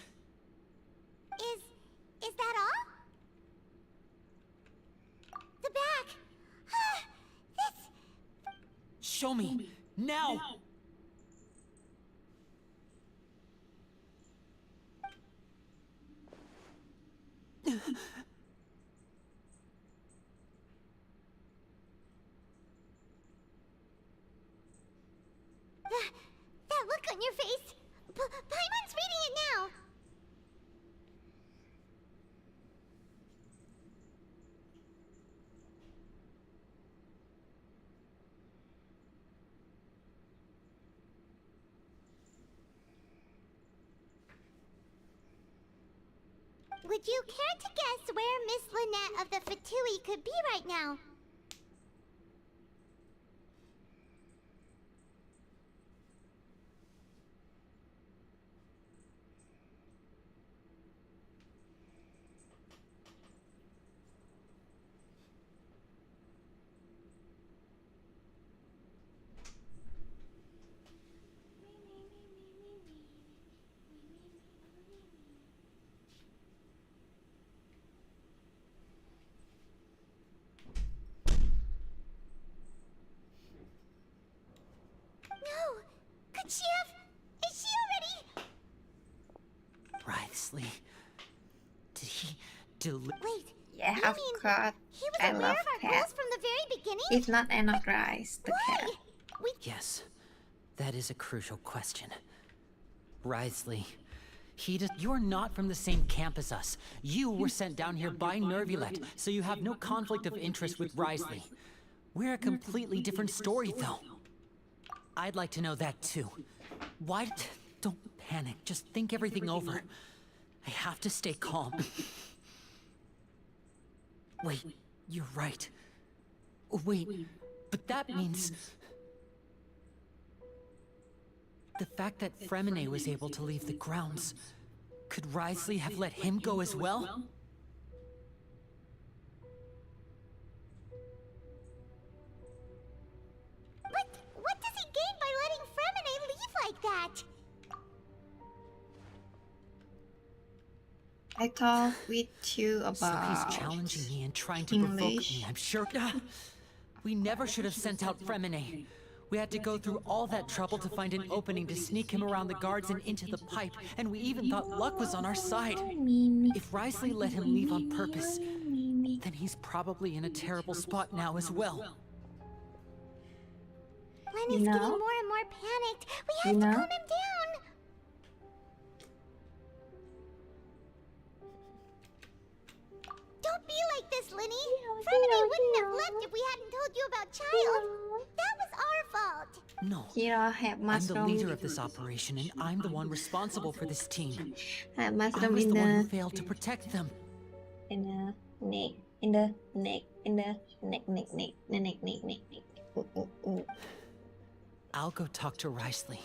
Is that all? The back. This... Show me! Now! That look on your face. Paimon's reading it now. Would you care to guess where Miss Lynette of the Fatui could be right now? No! Could she have... Is she already... Wriothesley. Did he deliver... Wait, Yeah, you of mean course. he was I aware love of our cat. goals from the very beginning? If not, I not rise the cat. Yes, that is a crucial question. Wriothesley, you're not from the same camp as us. You were sent down here by neuvillette, so you have no conflict of interest with Wriothesley. We're a completely different story, though. I'd like to know that, too. Why... Don't panic, just think everything over. I have to stay calm. Wait, you're right. Wait, but that means... The fact that Fremine was able to leave the grounds... Could Wriothesley have let him go as well? But what does he gain by letting Fremine leave like that? I talked with you So about he's challenging me and trying to provoke English. me, I'm sure. We never should have sent out Fremine. We had to go through all that trouble to find an opening to sneak him around the guards and into the pipe, and we even thought luck was on our side. If Wriothesley let him leave on purpose, then he's probably in a terrible spot now as well. Lenny's getting more and more panicked. We have to calm him down. Don't be like this, Lyney. Fremine wouldn't have left if we hadn't told you about Child. That was our fault. No, Kira have I'm the mushroom. leader of this operation, and I'm the one responsible for this team. Have I mushroom was in the one who the failed to protect them. in the neck, in the neck, in the neck. Ooh. I'll go talk to Wriothesley.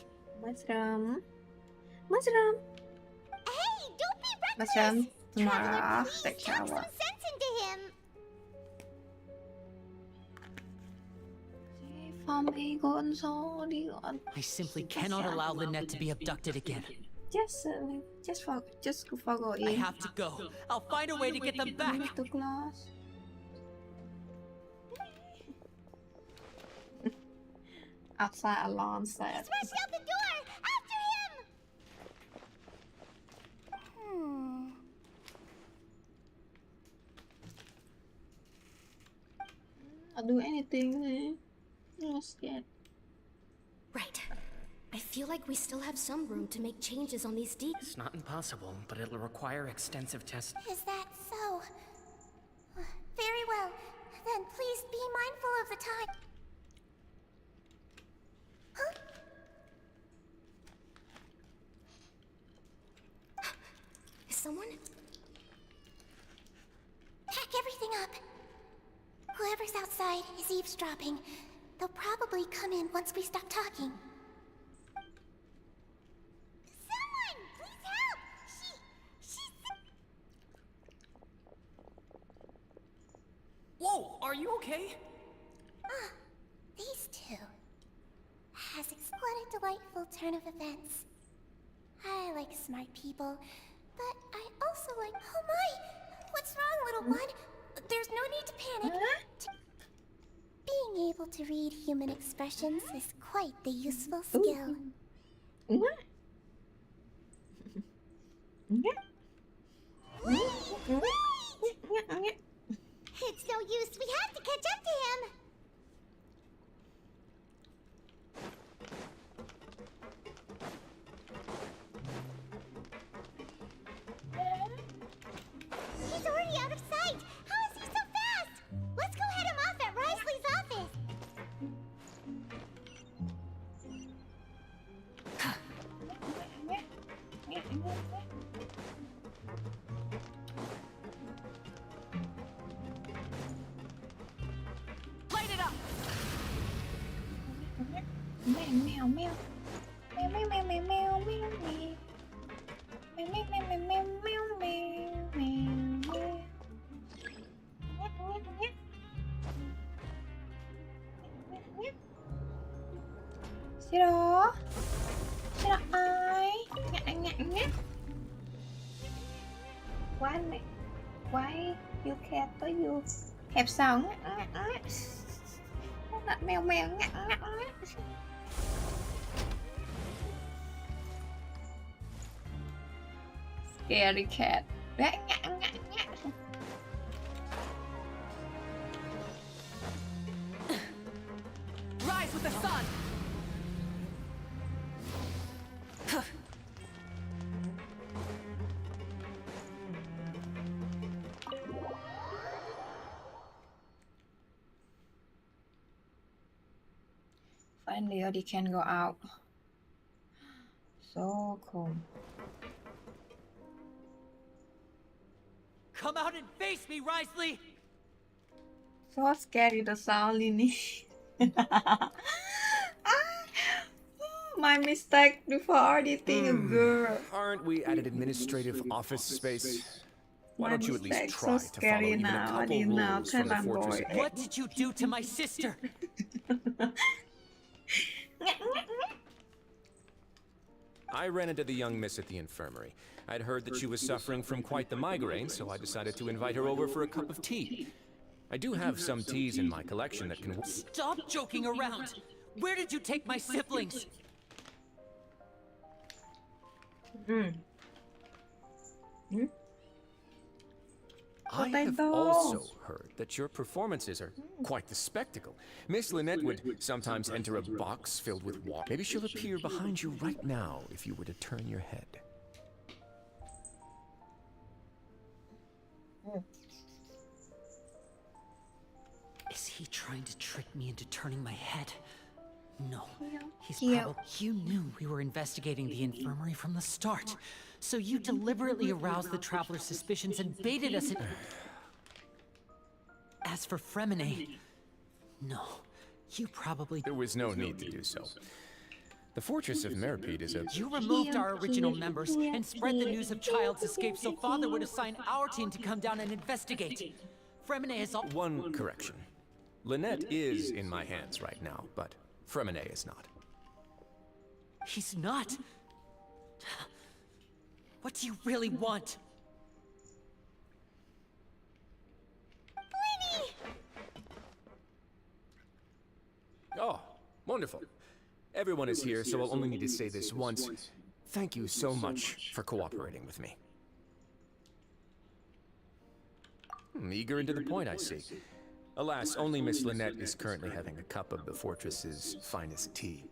Mushroom. Hey, don't be reckless. Mushroom. Traveler, Tomorrow, please take talk some shower. sense into him. I simply cannot allow Lynette to be abducted again. Just forgo I it. have to go. I'll find a way to get them back. To close. Outside alone said. He's rushing out the door. After him. I'll do anything. I'm scared. Right. I feel like we still have some room to make changes on these deeds. It's not impossible, but it'll require extensive testing. Is that so? Very well. Then please be mindful of the time. Huh? Is someone? Pack everything up. Whoever's outside is eavesdropping. They'll probably come in once we stop talking. Someone! Please help! She's... Whoa, are you okay? These two. What a delightful turn of events. I like smart people, but I also like... Oh my! What's wrong, little one? There's no need to panic. Being able to read human expressions is quite the useful skill. It's no use. We have to catch up to him. He's already out of sight. How is he so fast? Let's go head him off at Wriothesley's office. Meow meow. Meow meow meow meow meow meow meow. Meow meow meow meow meow meow meow meow. 싫어? 싫어 ai? Nhẹ. Why you care to you? Hẹp sao? Mèo mèo. Scary cat. Rise with the sun! Finally, Odie can go out. So cool. Come out and face me, Wriothesley! So scary the sound, Lyney. My mistake before editing a girl. Aren't we at an administrative office space? Why My don't you at least mistake, try so to follow scary even a now. couple Odie now, rules from the Thailand fortress? boy. What did you do to my sister? I ran into the young miss at the infirmary. I'd heard that she was suffering from quite the migraine, so I decided to invite her over for a cup of tea. I do have some teas in my collection that can... Stop joking around! Where did you take my siblings? I have also heard that your performances are quite the spectacle. Miss Lynette would sometimes enter a box filled with water. Maybe she'll appear behind you right now if you were to turn your head. Is he trying to trick me into turning my head? No. He's Yeah. probably... You knew we were investigating the infirmary from the start. So you deliberately aroused the traveler's suspicions and baited us in... As for Fremine... No. You probably... There was no need to do so. The Fortress of Meripede is a... You removed our original members and spread the news of Child's escape so Father would assign our team to come down and investigate. Fremine is all... One correction. Lynette is in my hands right now, but Fremine is not. He's not? What do you really want? Lyney! Oh, wonderful. Everyone is here, so I'll only need to say this once. Thank you so much for cooperating with me. Eager and to the point, I see. Alas, only Miss Lynette is currently having a cup of the fortress's finest tea.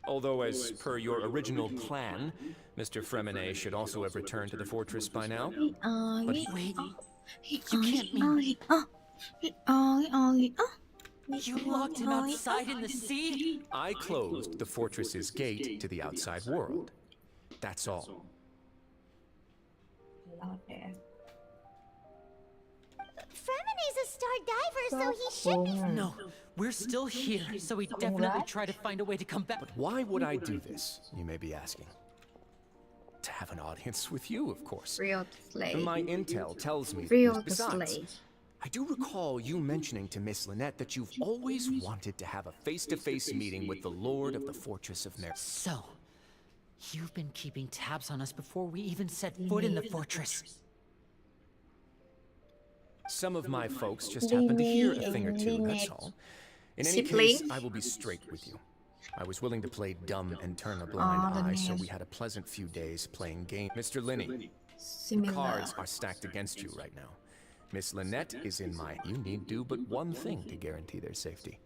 Although, as per your original plan, Mr. Fremine should also have returned to the fortress by now. But wait, you can't mean... You locked him outside in the sea? I closed the fortress's gate to the outside world. That's all. Fremine's a star diver, so he should be... No, we're still here, so we definitely try to find a way to come back. But why would I do this, you may be asking? To have an audience with you, of course. Wriothesley. My intel tells me... Wriothesley. I do recall you mentioning to Miss Lynette that you've always wanted to have a face-to-face meeting with the Lord of the Fortress of Meripede. So, you've been keeping tabs on us before we even set foot in the fortress. Some of my folks just happened to hear a thing or two, that's all. In any case, I will be straight with you. I was willing to play dumb and turn a blind eye, so we had a pleasant few days playing games. Mr. Lyney, the cards are stacked against you right now. Miss Lynette is in my... You need do but one thing to guarantee their safety.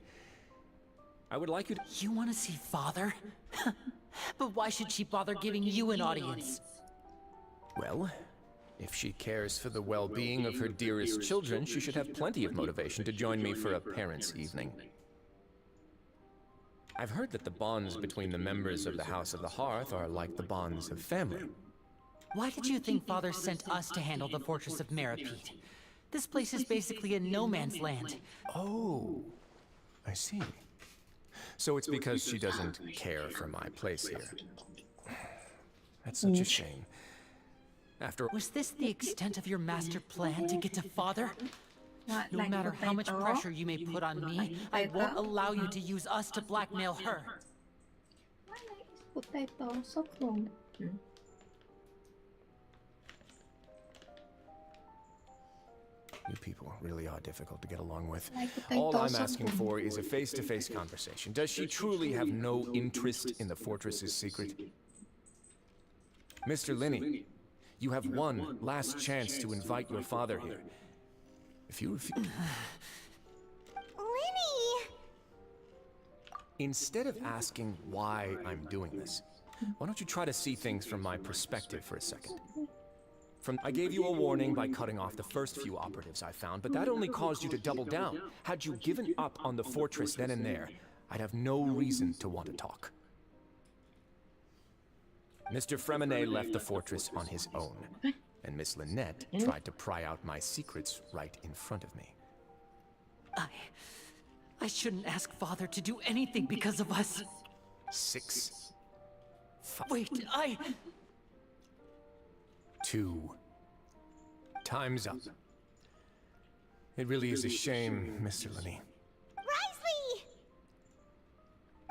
I would like you to... You want to see Father? But why should she bother giving you an audience? Well, if she cares for the well-being of her dearest children, she should have plenty of motivation to join me for a parents' evening. I've heard that the bonds between the members of the House of the Hearth are like the bonds of family. Why did you think Father sent us to handle the Fortress of Meripede? This place is basically a no-man's land. Oh, I see. So it's because she doesn't care for my place here. That's such a shame. Was this the extent of your master plan to get to Father? No matter how much pressure you may put on me, I won't allow you to use us to blackmail her. Potato, so cool. You people really are difficult to get along with. Like All I'm asking for is a face-to-face conversation. Does she truly have no interest in the fortress's secret? Mr. Lyney, you have one last chance to invite your father here. If you refuse... Lyney! Instead of asking why I'm doing this, why don't you try to see things from my perspective for a second? I gave you a warning by cutting off the first few operatives I found, but that only caused you to double down. Had you given up on the fortress then and there, I'd have no reason to want to talk. Mr. Fremenet left the fortress on his own, and Miss Lynette tried to pry out my secrets right in front of me. I shouldn't ask Father to do anything because of us. 6, 5... Wait, 2. Time's up. It really is a shame, Mr. Lyney. Wriothesley!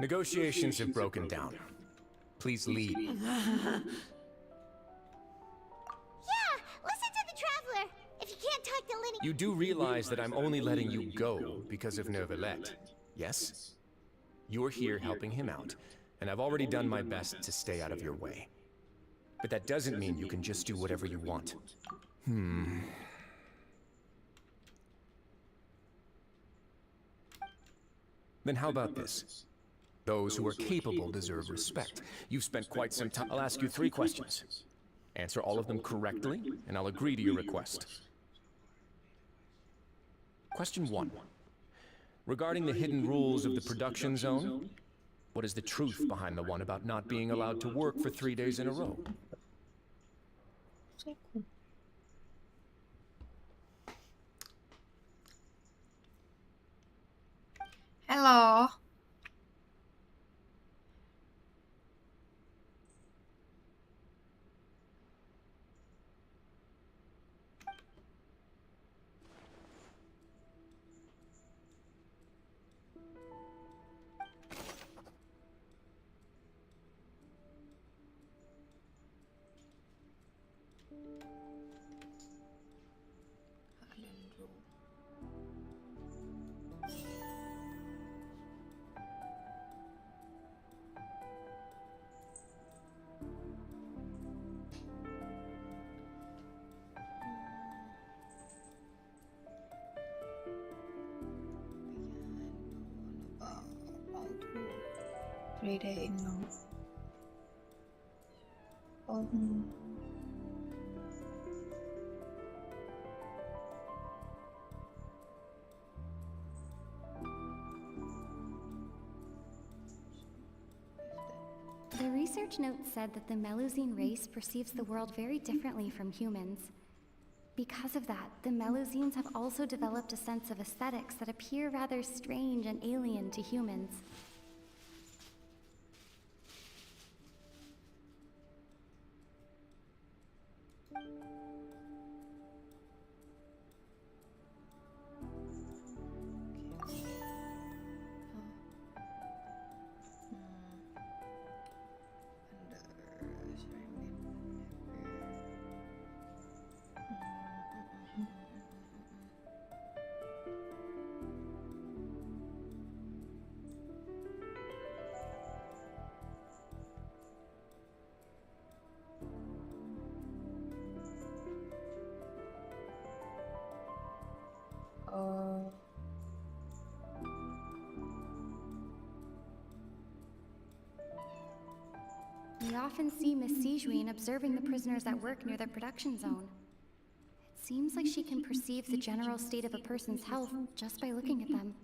Negotiations have broken down. Please leave. Yeah, listen to the Traveler. If you can't talk to Lyney... You do realize that I'm only letting you go because of neuvillette, yes? You're here helping him out, and I've already done my best to stay out of your way. But that doesn't mean you can just do whatever you want. Then how about this? Those who are capable deserve respect. You've spent quite some time. I'll ask you 3 questions. Answer all of them correctly, and I'll agree to your request. Question 1. Regarding the hidden rules of the production zone, what is the truth behind the one about not being allowed to work for 3 days in a row? Hello. Day in The research note said that the Melusine race perceives the world very differently from humans. Because of that, the Melusines have also developed a sense of aesthetics that appear rather strange and alien to humans. We often see Miss Sejuine observing the prisoners at work near the production zone. It seems like she can perceive the general state of a person's health just by looking at them.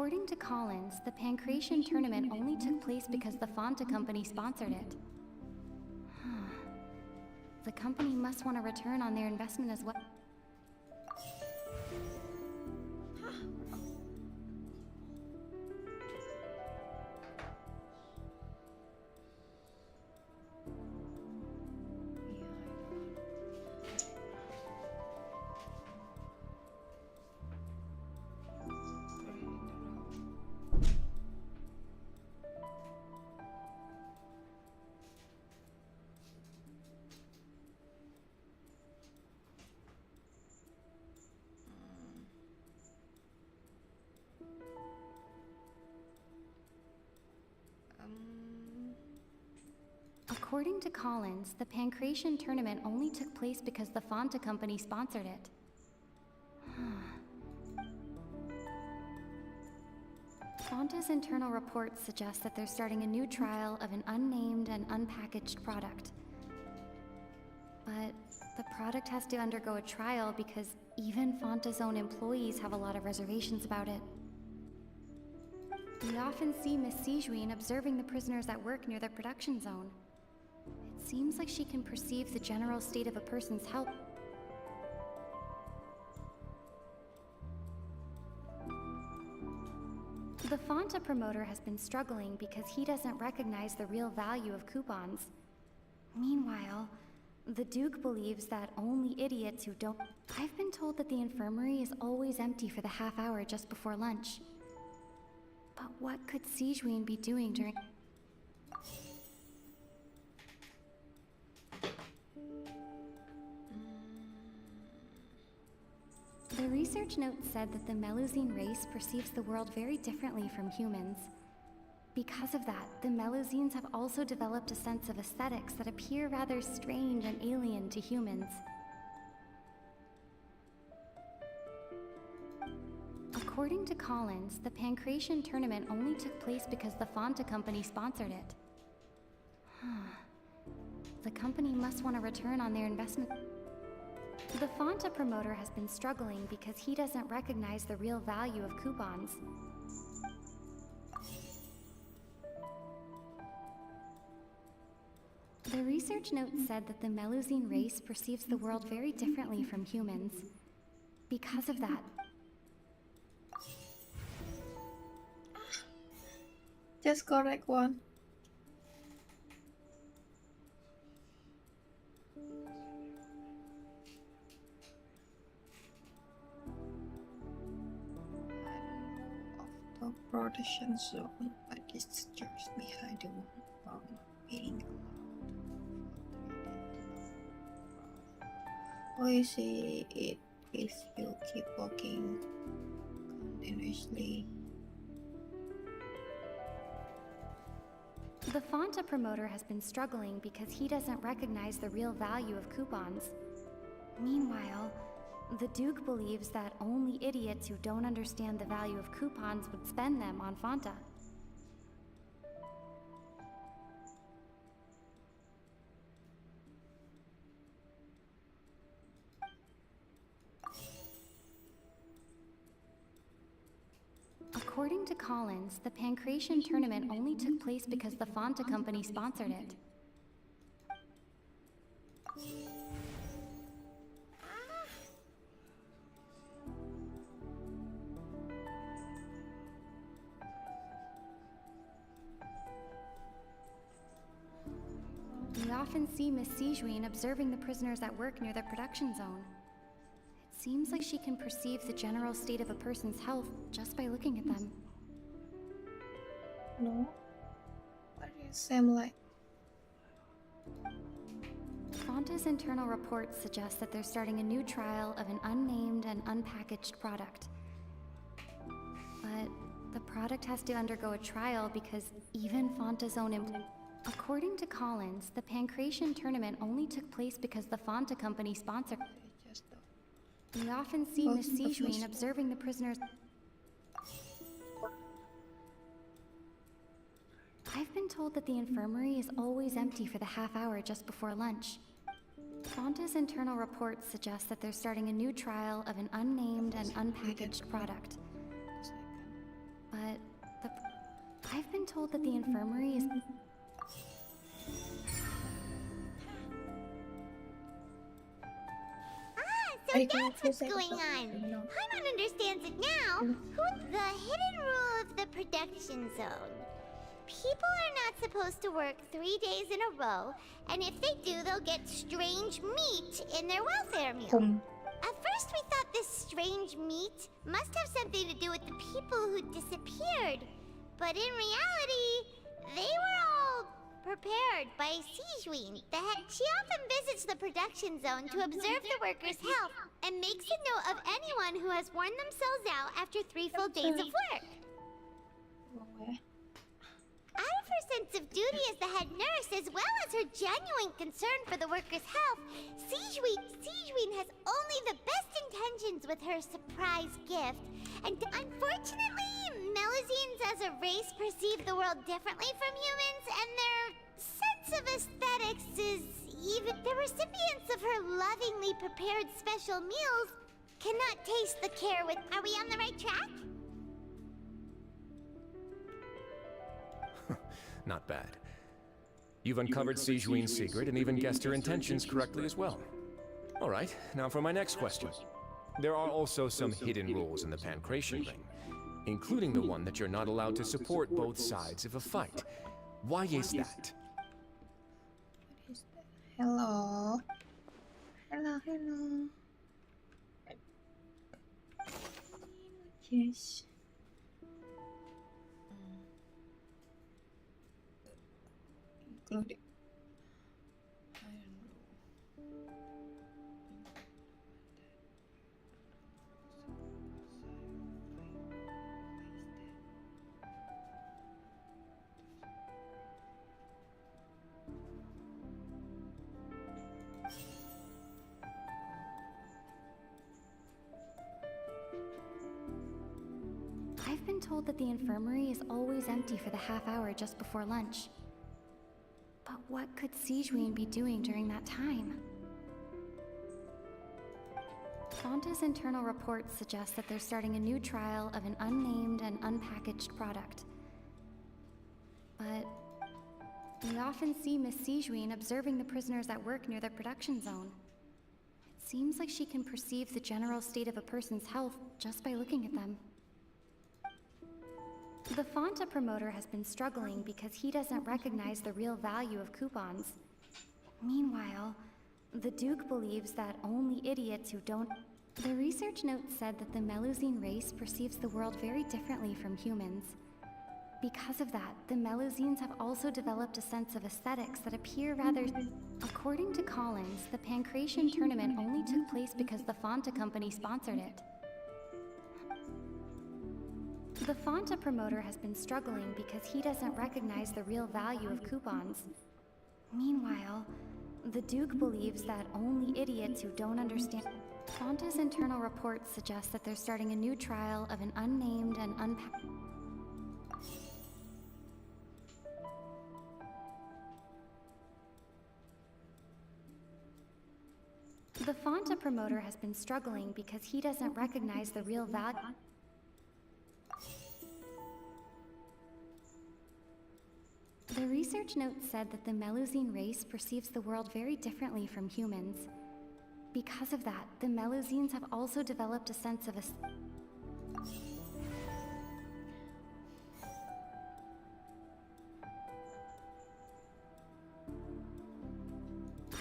According to Collins, the Pancration tournament only took place because the Fonta company sponsored it. The company must want a return on their investment as well. According to Collins, the Pancration tournament only took place because the Fonta company sponsored it. Fonta's internal reports suggest that they're starting a new trial of an unnamed and unpackaged product. But the product has to undergo a trial because even Fonta's own employees have a lot of reservations about it. We often see Miss Sijuin observing the prisoners at work near the production zone. It seems like she can perceive the general state of a person's health. The Fonta promoter has been struggling because he doesn't recognize the real value of coupons. Meanwhile, the Duke believes that only idiots who don't... I've been told that the infirmary is always empty for the half hour just before lunch. But what could Sijuin be doing during... The research note said that the Melusine race perceives the world very differently from humans. Because of that, the Melusines have also developed a sense of aesthetics that appear rather strange and alien to humans. According to Collins, the Pancration tournament only took place because the Fonta company sponsored it. The company must want a return on their investment. The Fonta promoter has been struggling because he doesn't recognize the real value of coupons. The research note said that the Melusine race perceives the world very differently from humans. Because of that, just correct one. Of the production zone, but it disturbs me. I don't want being allowed. You see it if you keep walking continuously. the Fonta promoter has been struggling because he doesn't recognize the real value of coupons. Meanwhile, the Duke believes that only idiots who don't understand the value of coupons would spend them on Fonta. According to Collins, the Pancration tournament only took place because the Fonta company sponsored it. We often see Miss Sijuin observing the prisoners at work near the production zone. It seems like she can perceive the general state of a person's health just by looking at them. No. What do you seem like? Fonta's internal reports suggest that they're starting a new trial of an unnamed and unpackaged product. But the product has to undergo a trial because even Fonta's own According to Collins, the Pancration tournament only took place because the Fonta company sponsored. We often see Miss Sijuin observing the prisoners. I've been told that the infirmary is always empty for the half hour just before lunch. Fonta's internal reports suggest that they're starting a new trial of an unnamed and unpackaged product. But But I've been told that the infirmary is... So that's what's going on. Paimon understands it now. The hidden rule of the production zone. People are not supposed to work 3 days in a row, and if they do, they'll get strange meat in their welfare meal. At first, we thought this strange meat must have something to do with the people who disappeared. But in reality, they were all prepared by Sijuin, the head. She often visits the production zone to observe the workers' health and makes a note of anyone who has worn themselves out after 3 full days of work. Out of her sense of duty as the head nurse, as well as her genuine concern for the workers' health, Sijuin has only the best intentions with her surprise gift. And unfortunately, Melusines as a race perceive the world differently from humans, and their sense of aesthetics is even... The recipients of her lovingly prepared special meals cannot taste the care with... Are we on the right track? Not bad. You've uncovered Sijuin's secret and even guessed her intentions correctly as well. All right, now for my next question. There are also some hidden rules in the Pancration Ring, including the one that you're not allowed to support both sides of a fight. Why is that? Hello. Hello. Yes. Including. I've been told that the infirmary is always empty for the half hour just before lunch. But what could Sijuin be doing during that time? Fonta's internal reports suggest that they're starting a new trial of an unnamed and unpackaged product. But we often see Miss Sijuin observing the prisoners at work near the production zone. It seems like she can perceive the general state of a person's health just by looking at them. The Fonta promoter has been struggling because he doesn't recognize the real value of coupons. Meanwhile, the Duke believes that only idiots who don't... The research note said that the Melusine race perceives the world very differently from humans. Because of that, the Melusines have also developed a sense of aesthetics that appear rather... According to Collins, the Pancration tournament only took place because the Fonta company sponsored it. The Fonta promoter has been struggling because he doesn't recognize the real value of coupons. Meanwhile, the Duke believes that only idiots who don't understand... Fonta's internal reports suggest that they're starting a new trial of an unnamed and The Fonta promoter has been struggling because he doesn't recognize the real value... The research note said that the Melusine race perceives the world very differently from humans. Because of that, the Melusines have also developed a sense of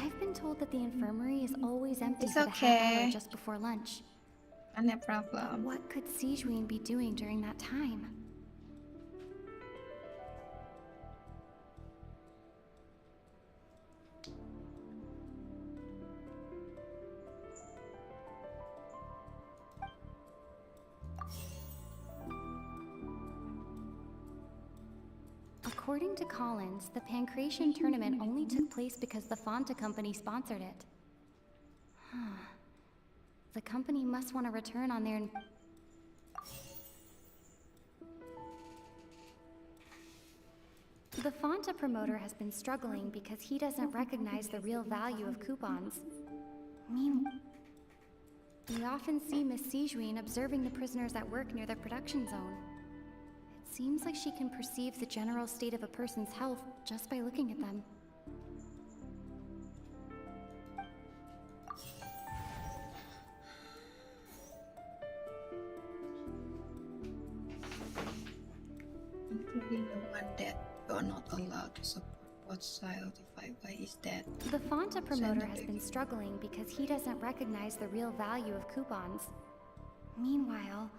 I've been told that the infirmary is always empty for the half hour just before lunch. No problem. What could Sijuin be doing during that time? According to Collins, the Pancration tournament only took place because the Fonta company sponsored it. The company must want to return on their... The Fonta promoter has been struggling because he doesn't recognize the real value of coupons. Meanwhile, we often see Miss Sijuin observing the prisoners at work near the production zone. Seems like she can perceive the general state of a person's health just by looking at them. Including the one that you are not allowed to support. What side of the fight? Why is that? The Fonta promoter has been struggling because he doesn't recognize the real value of coupons. Meanwhile,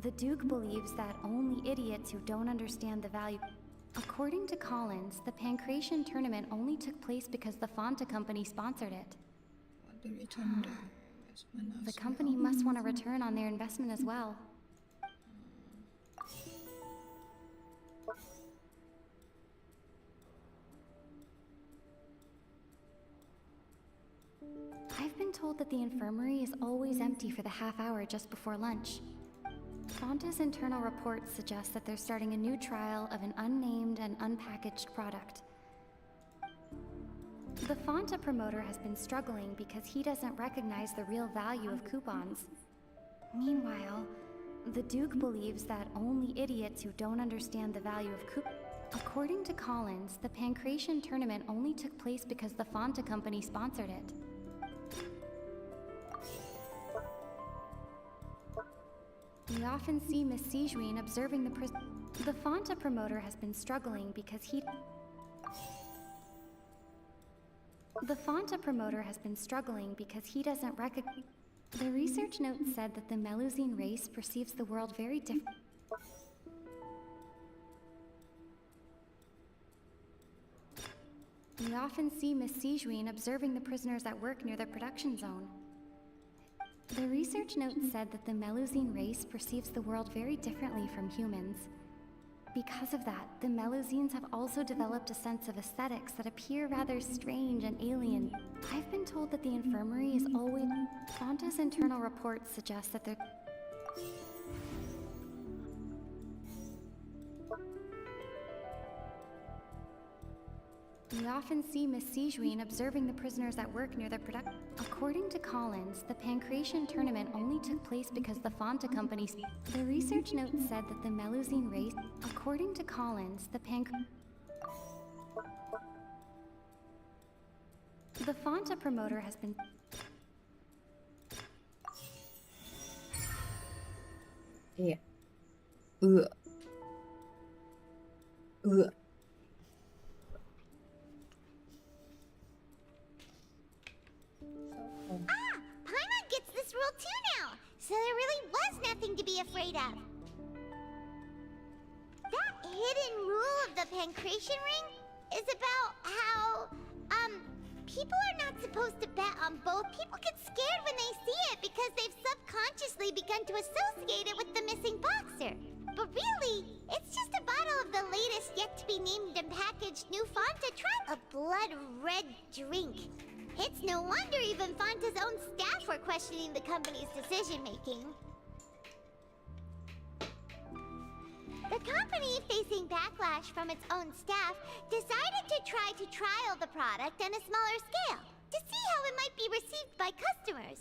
the Duke believes that only idiots who don't understand the value... According to Collins, the Pancration tournament only took place because the Fonta company sponsored it. Want to return the investment The company must want a return on their investment as well. I've been told that the infirmary is always empty for the half hour just before lunch. Fonta's internal reports suggest that they're starting a new trial of an unnamed and unpackaged product. The Fonta promoter has been struggling because he doesn't recognize the real value of coupons. Meanwhile, the Duke believes that only idiots who don't understand the value of coupons... According to Collins, the Pancration tournament only took place because the Fonta company sponsored it. We often see Miss Sijuin observing the Fonta promoter has been struggling because he... The Fonta promoter has been struggling because he doesn't recognize... The research note said that the Melusine race perceives the world very different. We often see Miss Sijuin observing the prisoners at work near the production zone. The research note said that the Melusine race perceives the world very differently from humans. Because of that, the Melusines have also developed a sense of aesthetics that appear rather strange and alien. I've been told that the infirmary is always... Fonta's internal reports suggest that they're... We often see Miss Sijuin observing the prisoners at work near the production. According to Collins, the Pancration tournament only took place because the Fonta company... The research note said that the Melusine race... According to Collins, the Fonta promoter has been... Yeah. Paimon gets this rule too now, so there really was nothing to be afraid of. That hidden rule of the Pancration ring is about how, people are not supposed to bet on both. People get scared when they see it because they've subconsciously begun to associate it with the missing boxer. But really, it's just a bottle of the latest yet-to-be-named and packaged new Fonta a blood-red drink. It's no wonder even Fonta's own staff were questioning the company's decision-making. The company, facing backlash from its own staff, decided to try to trial the product on a smaller scale to see how it might be received by customers.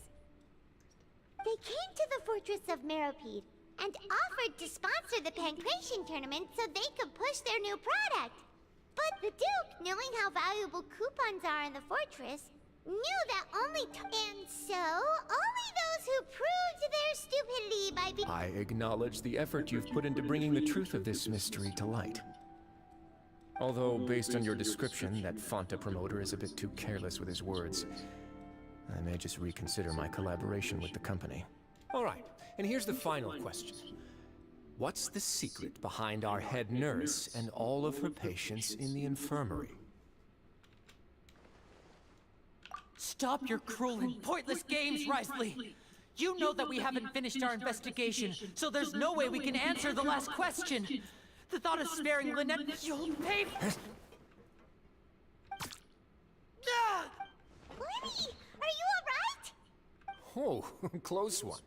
They came to the fortress of Meropide and offered to sponsor the Pancration tournament so they could push their new product. But the Duke, knowing how valuable coupons are in the fortress, knew that and so only those who proved their stupidity by I acknowledge the effort you've put into bringing the truth of this mystery to light. Although, based on your description, that Fonta promoter is a bit too careless with his words, I may just reconsider my collaboration with the company. All right, and here's the final question. What's the secret behind our head nurse and all of her patients in the infirmary? Stop your cruel and pointless games, Wriothesley! You know that we haven't finished our investigation, so there's no way we can answer the last question! The thought of sparing Lynette, you'll pay for... Lyney, are you alright? Oh, close one.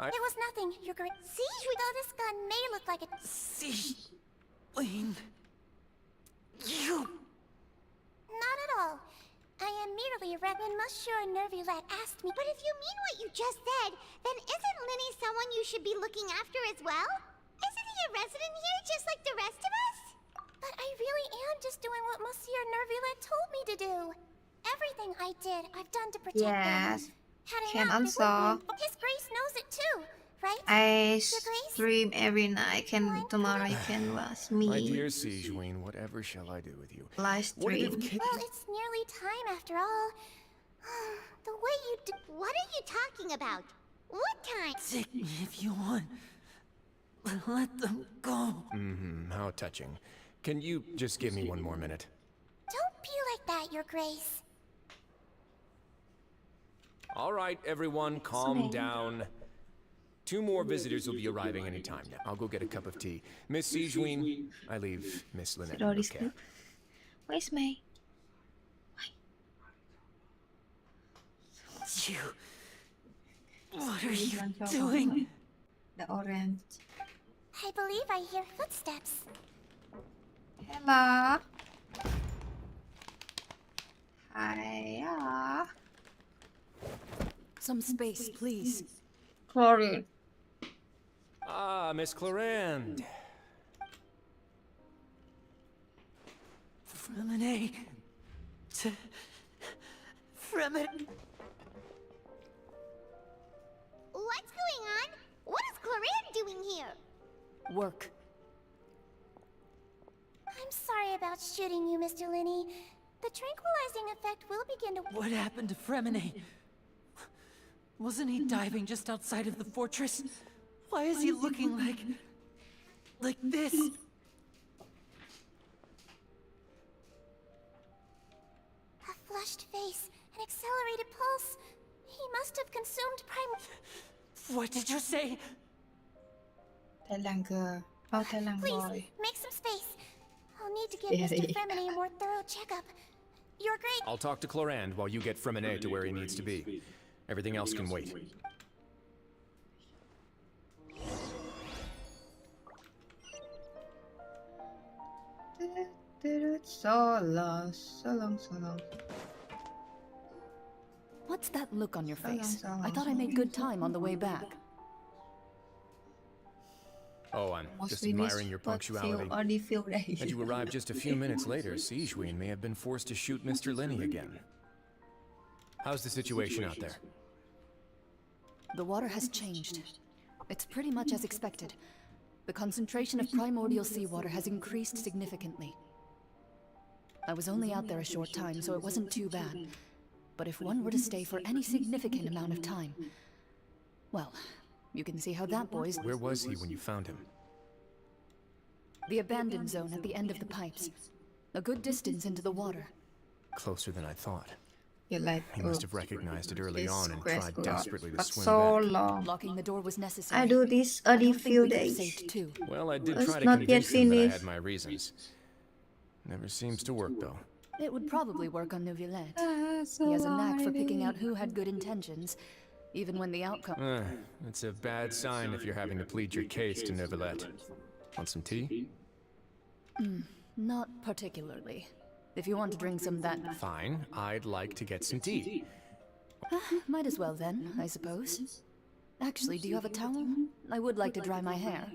It was nothing. You're great. Though this gun may look like a... Lynn... You... Not at all. I am merely a when Monsieur Neuvillette asked me... But if you mean what you just said, then isn't Lyney someone you should be looking after as well? Isn't he a resident here just like the rest of us? But I really am just doing what Monsieur Neuvillette told me to do. Everything I did, I've done to protect them. Yes. Had I Can not, they also. wouldn't be. His Grace knows it too, right? I stream every night. Tomorrow you can watch me. My dear Sijuin, whatever shall I do with you? Live stream. Well, it's nearly time after all. The way you do. What are you talking about? What time? Take me if you want. Let them go. How touching. Can you just give me one more minute? Don't be like that, Your Grace. All right, everyone, calm down. 2 more visitors will be arriving any time now. I'll go get a cup of tea. Miss Sijuin, I leave Miss Lyney in your care. Where's May? You... What are you doing? The orange. I believe I hear footsteps. Hello. Hiya. Some space, please. Chlorine. Ah, Miss Clorinde. Fremine. Fremine. What's going on? What is Clorinde doing here? Work. I'm sorry about shooting you, Mr. Lyney. The tranquilizing effect will begin to... What happened to Fremine? Wasn't he diving just outside of the fortress? Why is he looking like this? A flushed face, an accelerated pulse. He must have consumed What did you say? Thailand girl. Oh, Thailand Please, boy. make some space. I'll need to give Mr. Fremine a more thorough checkup. You're great. I'll talk to Clorinde while you get Fremine to where he needs to be. Everything else can wait. So long, so long, so long. What's that look on your face? So long, I thought I so made long. good time on the way back. Oh, I'm just admiring your punctuality. Only few days. Had you arrived just a few minutes later, Sijuin may have been forced to shoot Mr. Lyney again. How's the situation out there? The water has changed. It's pretty much as expected. The concentration of primordial seawater has increased significantly. I was only out there a short time, so it wasn't too bad. But if one were to stay for any significant amount of time... Well, you can see how that boy's... Where was he when you found him? The abandoned zone at the end of the pipes. A good distance into the water. Closer than I thought. You like, He must have recognized it early on and tried desperately to but swim so back. long. Locking the door was necessary. I do this I every don't think few we could have days. saved two. Well, I did It's try to not yet convince him that I finished. had my reasons. Never seems to work, though. It would probably work on Neuvillette. He has a knack for picking out who had good intentions, even when the outcome... It's a bad sign if you're having to plead your case to Neuvillette. Want some tea? Not particularly. If you want to drink some, that... Fine, I'd like to get some tea. Might as well then, I suppose. Actually, do you have a towel? I would like to dry my hair.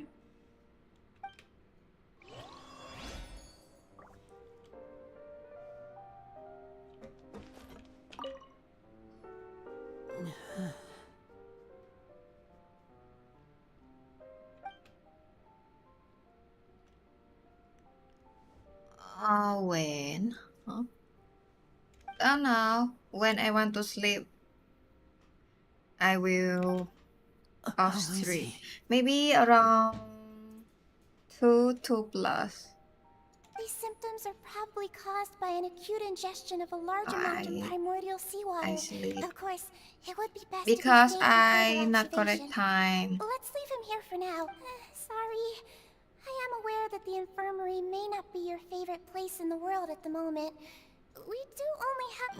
When? Huh? I don't know. When I want to sleep, I will off stream. Maybe around 2 plus. These symptoms are probably caused by an acute ingestion of a large amount of primordial seawater. I sleep. Of course, it would be best Because to be staying I for not further correct observation. time. Let's leave him here for now. Sorry. I am aware that the infirmary may not be your favorite place in the world at the moment. We do only have...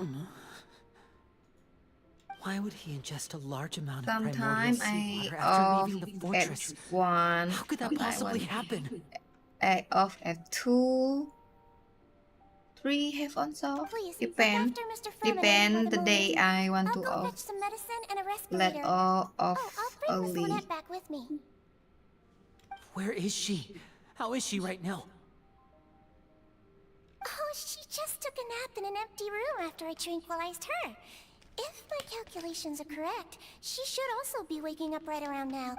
Why would he ingest a large amount of Sometimes primordial I seawater off after leaving the fortress? at 1. How could that possibly happen? I off at 2. 3 have also. Please, Depend. look after Mr. Fremine Depend for the the day moment. I want I'll to go off. fetch some medicine and a Let respirator. all off I'll bring Miss early. Lynette back with me. Where is she? How is she right now? Oh, she just took a nap in an empty room after I tranquilized her. If my calculations are correct, she should also be waking up right around now.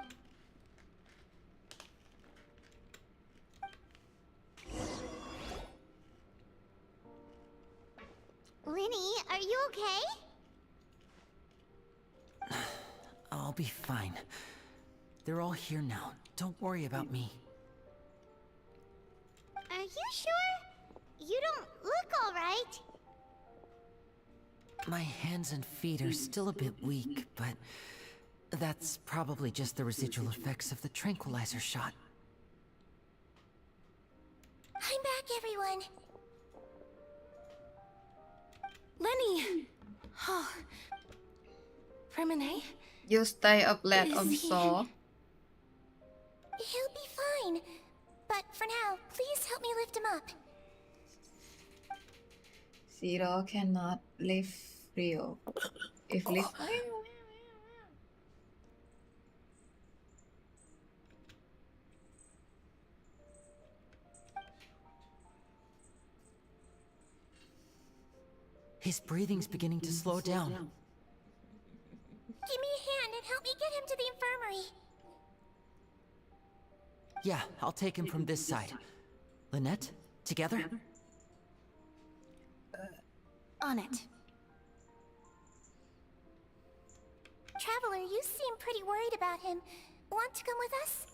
Lyney, are you okay? I'll be fine. They're all here now. Don't worry about me. Are you sure? You don't look all right. My hands and feet are still a bit weak, but that's probably just the residual effects of the tranquilizer shot. I'm back, everyone. Lyney! Oh. Remine? You stay up late, Is I'm he- so. He'll be fine. But for now, please help me lift him up. Zero cannot live real. If live. His breathing's beginning to slow down. Give me a hand and help me get him to the infirmary. Yeah, I'll take him from this side. Lynette, together? On it. Traveler, you seem pretty worried about him. Want to come with us?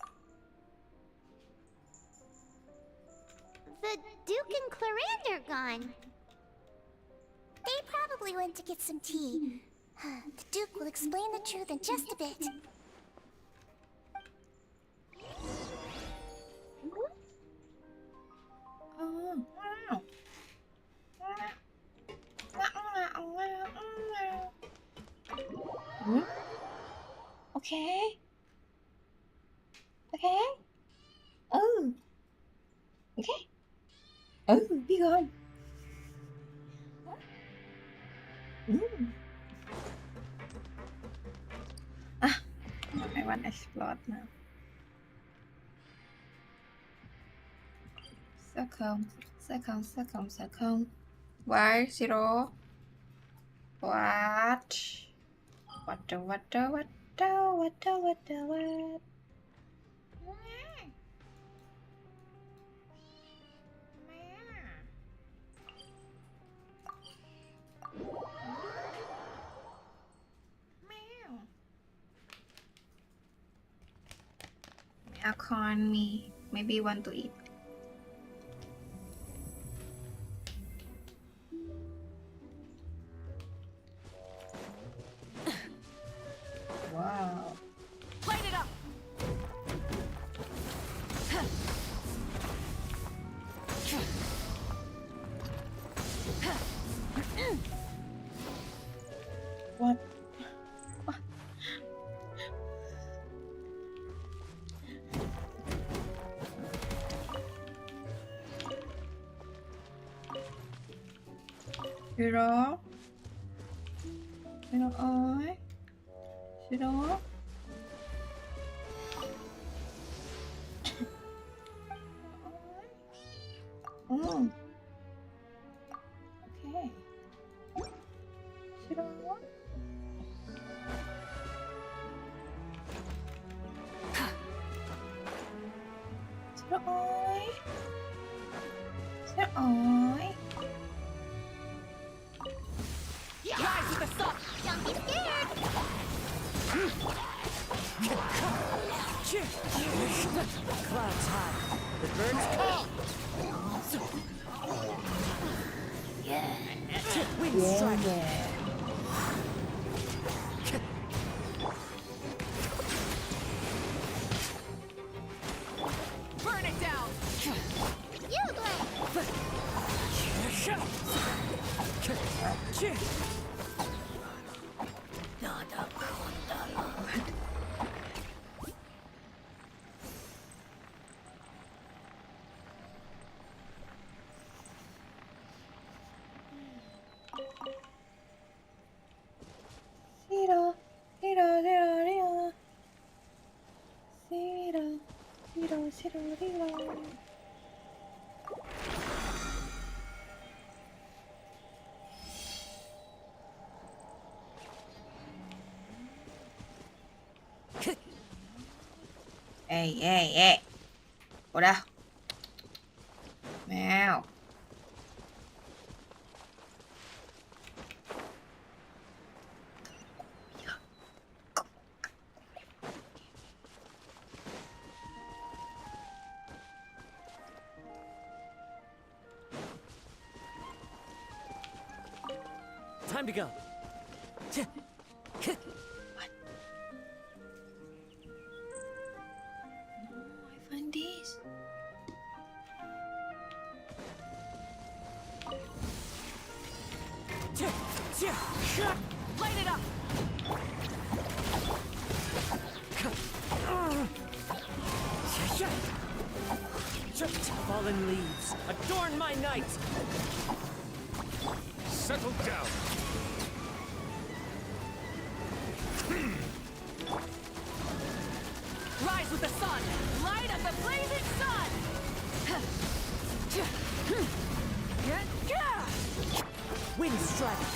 The Duke and Clarande are gone. They probably went to get some tea. The Duke will explain the truth in just a bit. Okay. Okay. Oh. Okay. Oh, be gone. Ah, I want to explode now. Second. Why zero? What? What? Archon me. Maybe want to eat. Wow. Light it up! What? Zero. Ơi. Zero. Oh. Okay. Zero. Zero ơi. Zero ơi. Rise with the sun! Don't be scared! Clouds high. The birds call. Wind strike. Burn it down! You, Glenn! Zero. Udah. Meow. Time to go. I find these. Light it up! Fallen leaves, adorn my night! Settle down. Rise with the sun! Light of the blazing sun! Wind strike!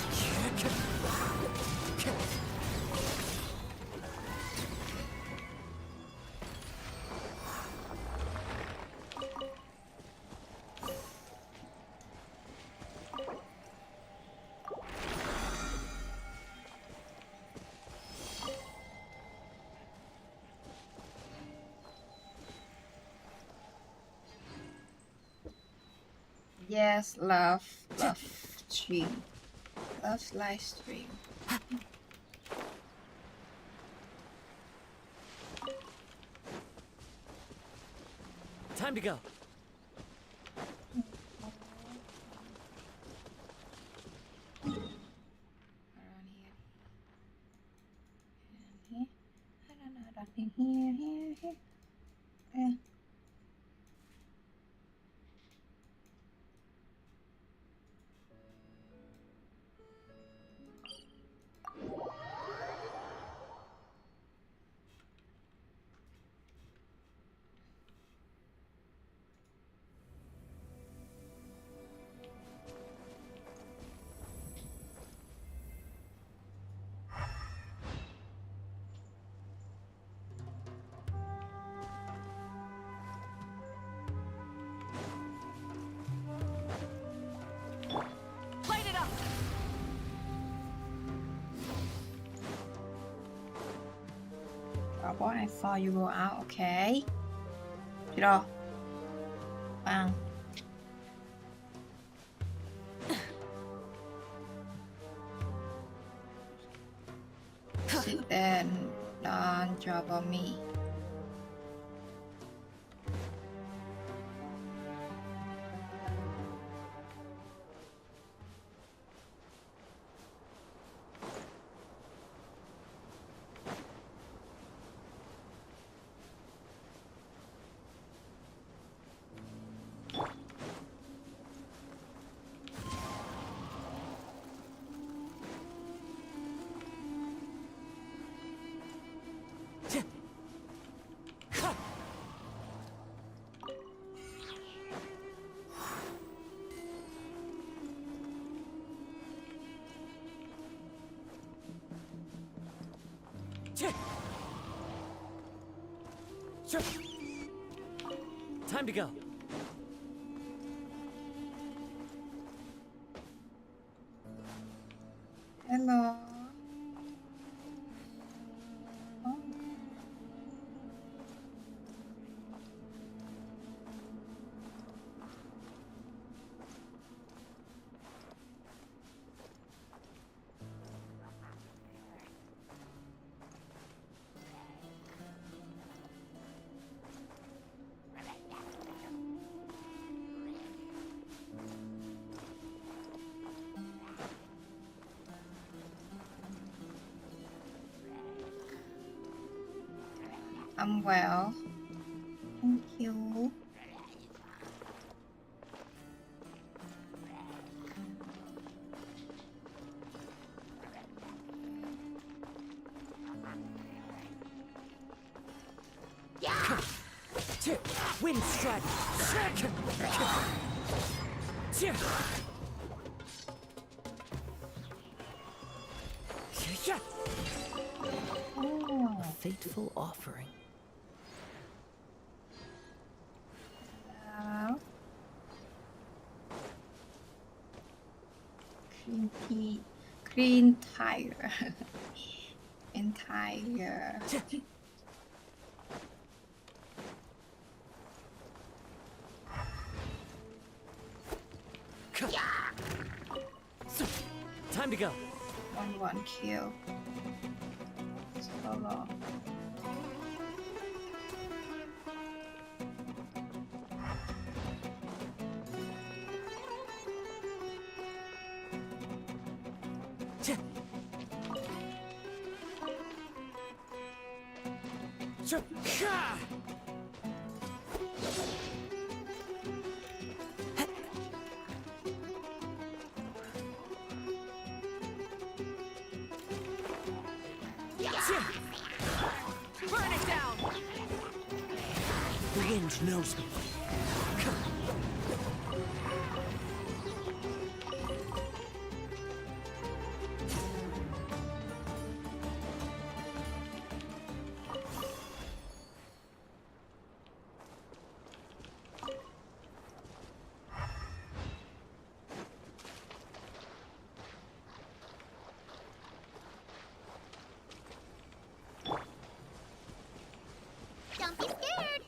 Yes, love stream. Love live stream. Time to go. Around here. And here. I don't know, nothing here. There. Light it up! Robot, I saw you go out, okay? Get off. Bang. Sit there and don't drop on me. Time to go. Hello. Oh. I'm well. Thank you. Wind strike! Oh. A fateful offering. Green tea. Green tiger. Entire. Time to go. 1-1 kill. Solo. Burn it down! The wind knows me. Don't be scared.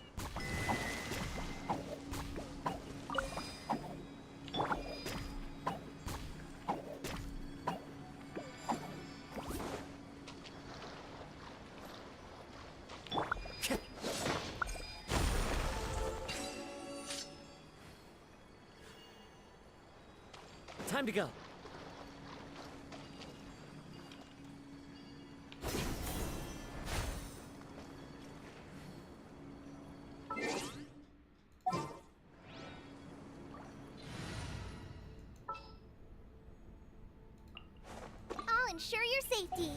Time to go. I'll ensure your safety.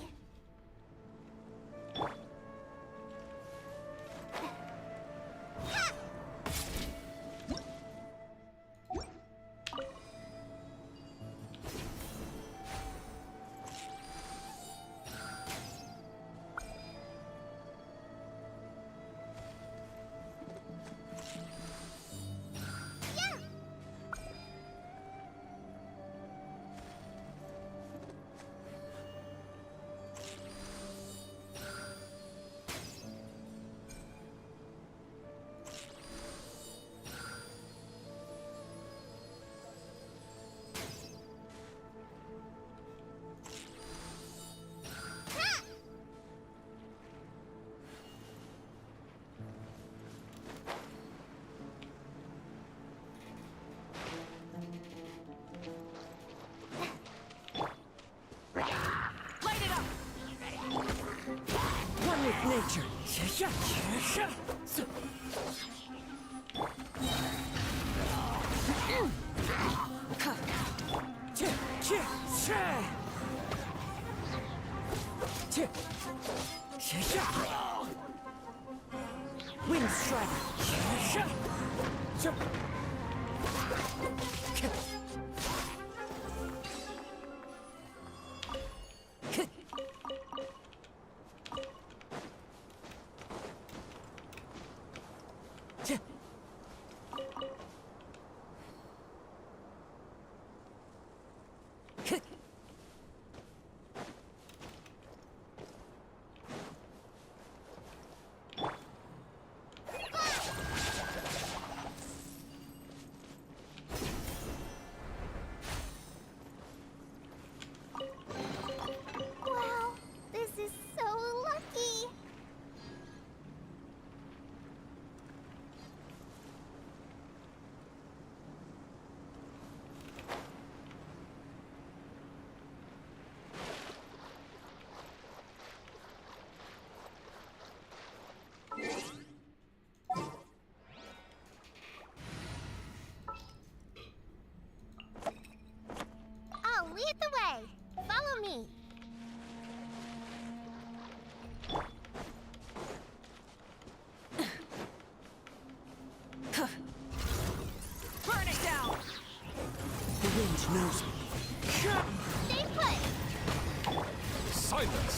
Nature. Wind strider. Wow, this is so lucky. I'll lead the way. Follow me. Burn it down! The wind knows me. Stay put. Silence!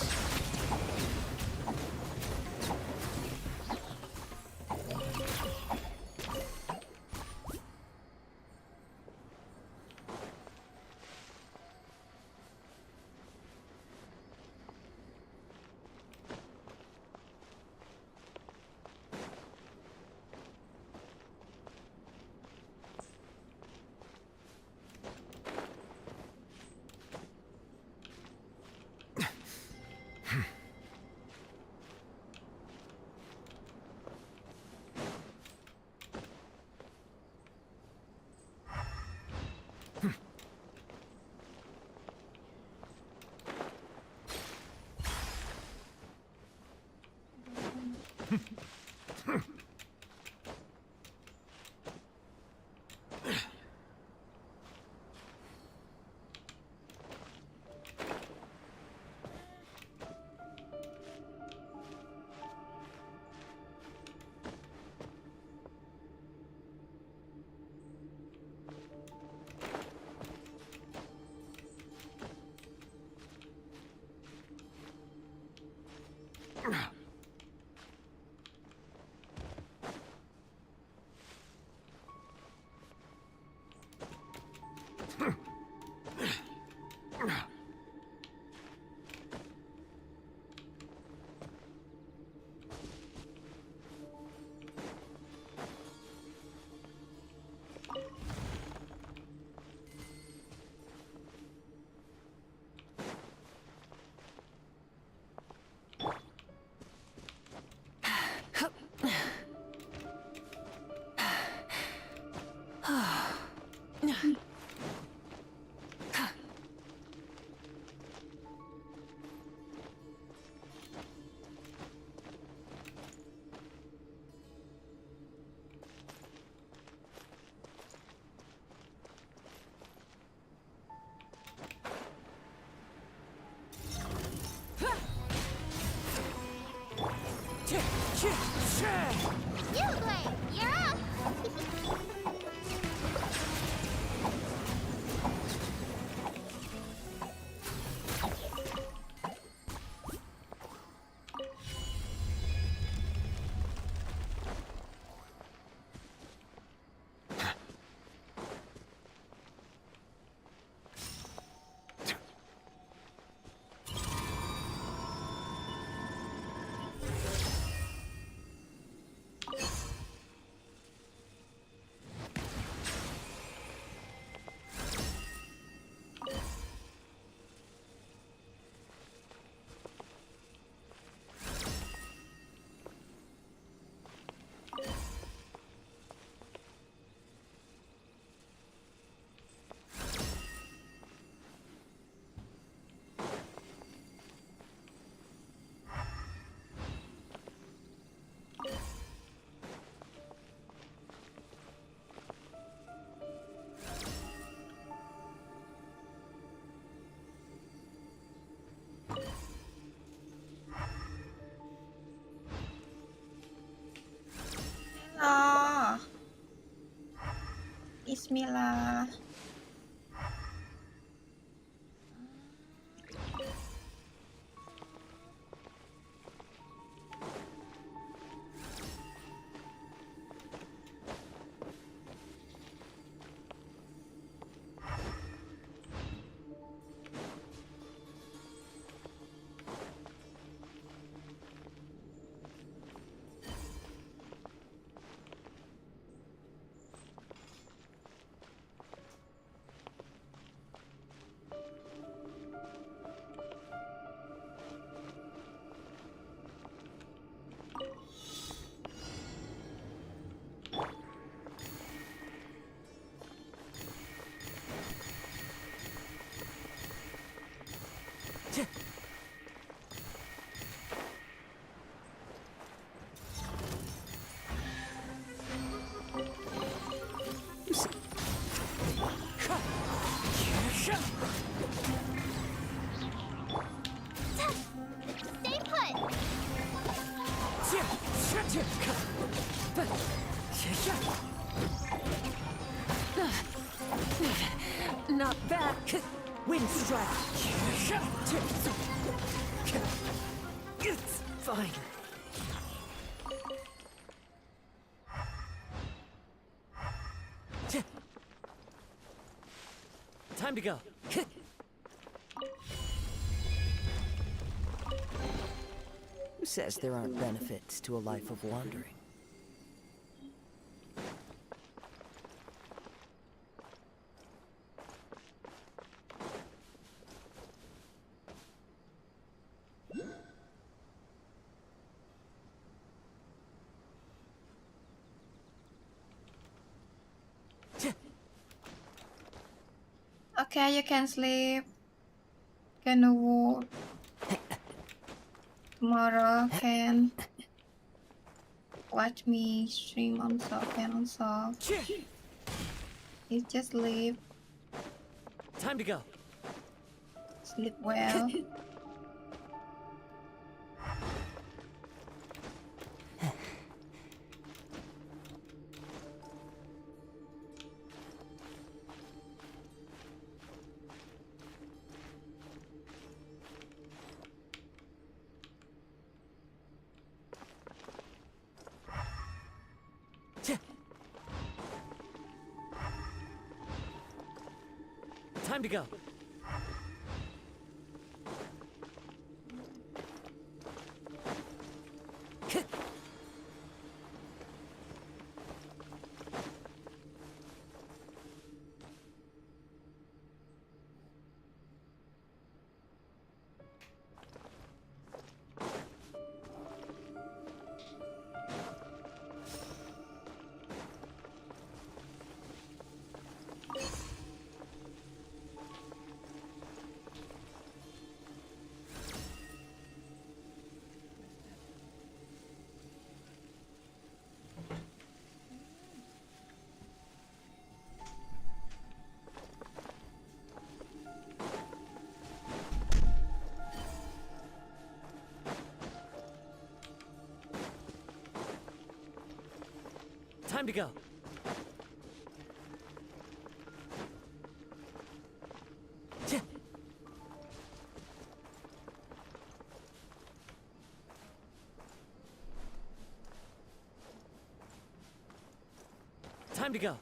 You play! You're up! Ah, Bismillah. Stay put! Not bad. Wind strike. It's fine. Time to go. Who says there aren't benefits to a life of wandering? Okay, you can sleep. Gonna walk. Tomorrow can. Watch me stream on soft and on soft. You just sleep. Time to go. Sleep well. Time to go. Time to go. Time to go.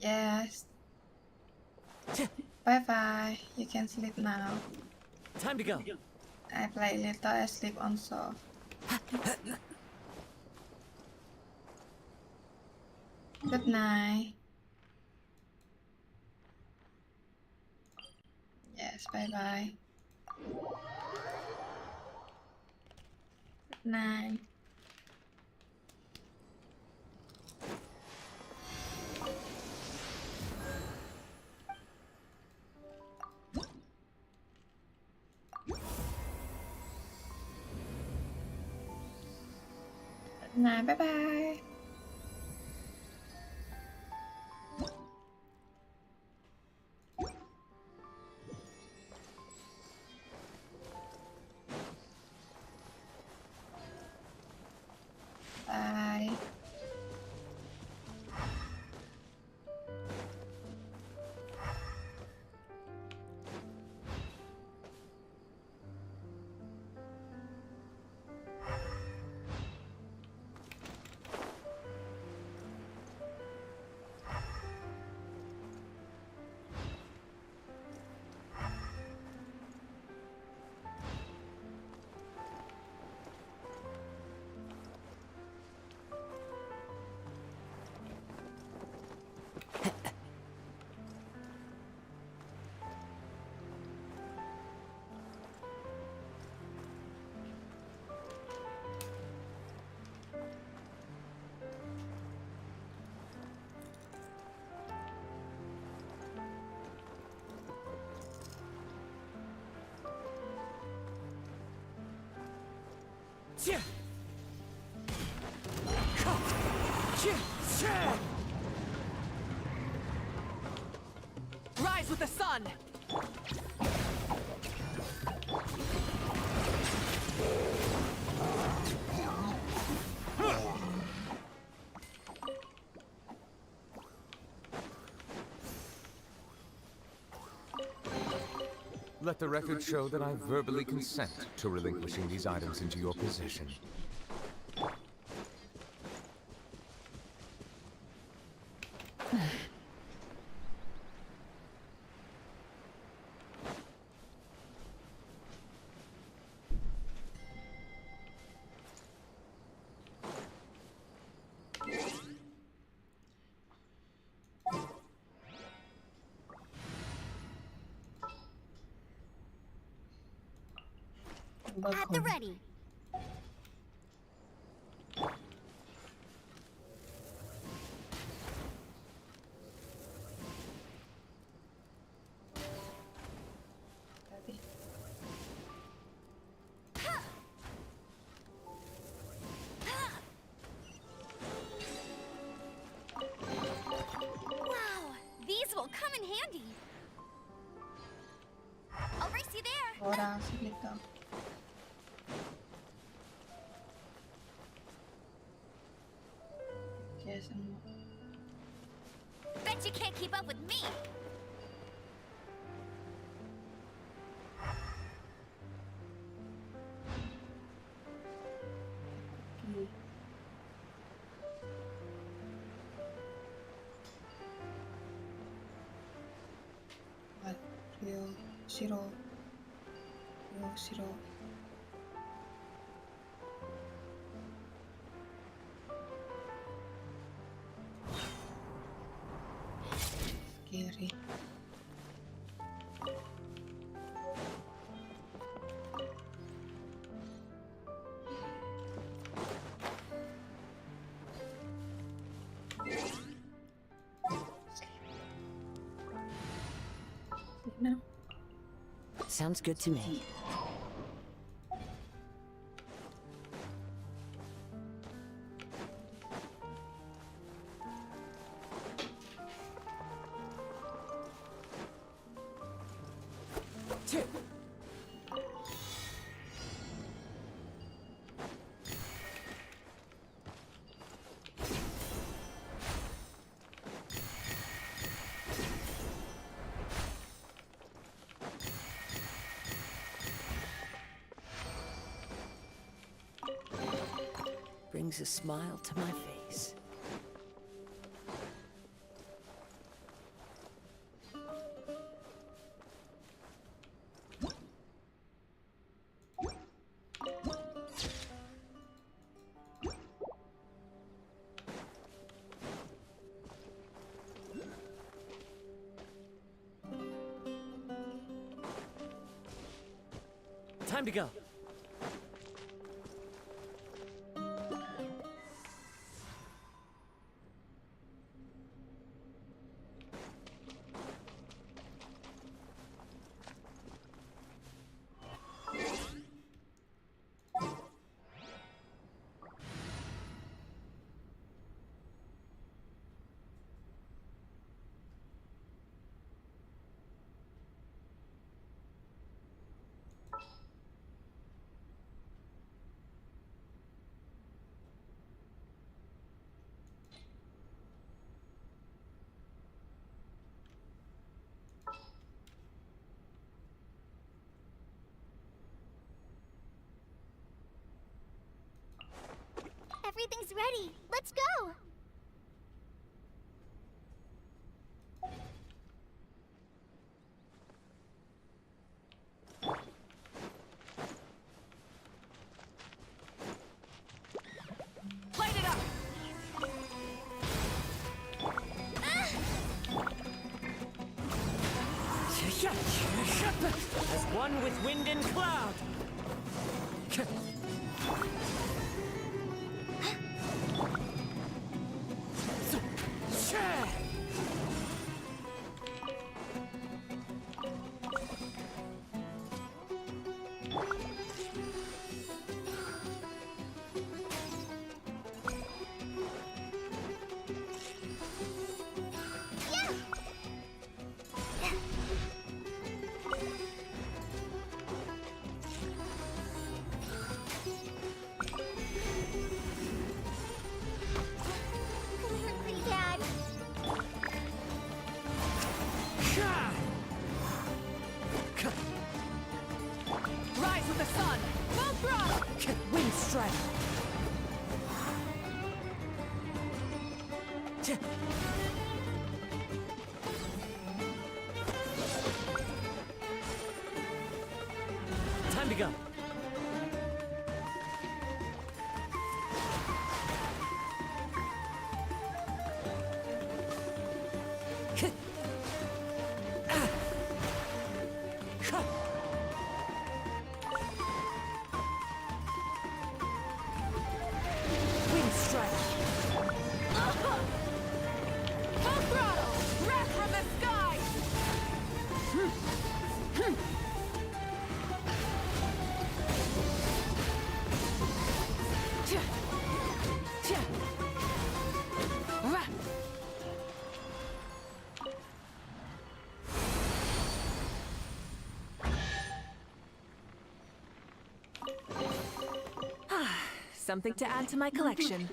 Yes. Bye bye. You can sleep now. Time to go. I play little, I sleep on soft. Good night. Yes, bye bye. Good night. Good night, bye bye. Bye. Rise with the sun! Let the record show that I verbally consent to relinquishing these items into your possession. At the ready. in handy. I'll race you there. Orang saglit lang. Yes, Bet you can't keep up with me. 싫어. 이거 싫어. Scary. No. Sounds good to me. Brings a smile to my face. Time to go. Everything's ready. Let's go. Light it up. As one with wind and cloud. Rise with the sun! Full throttle! Wind strike! Time to go. Something to add to my collection.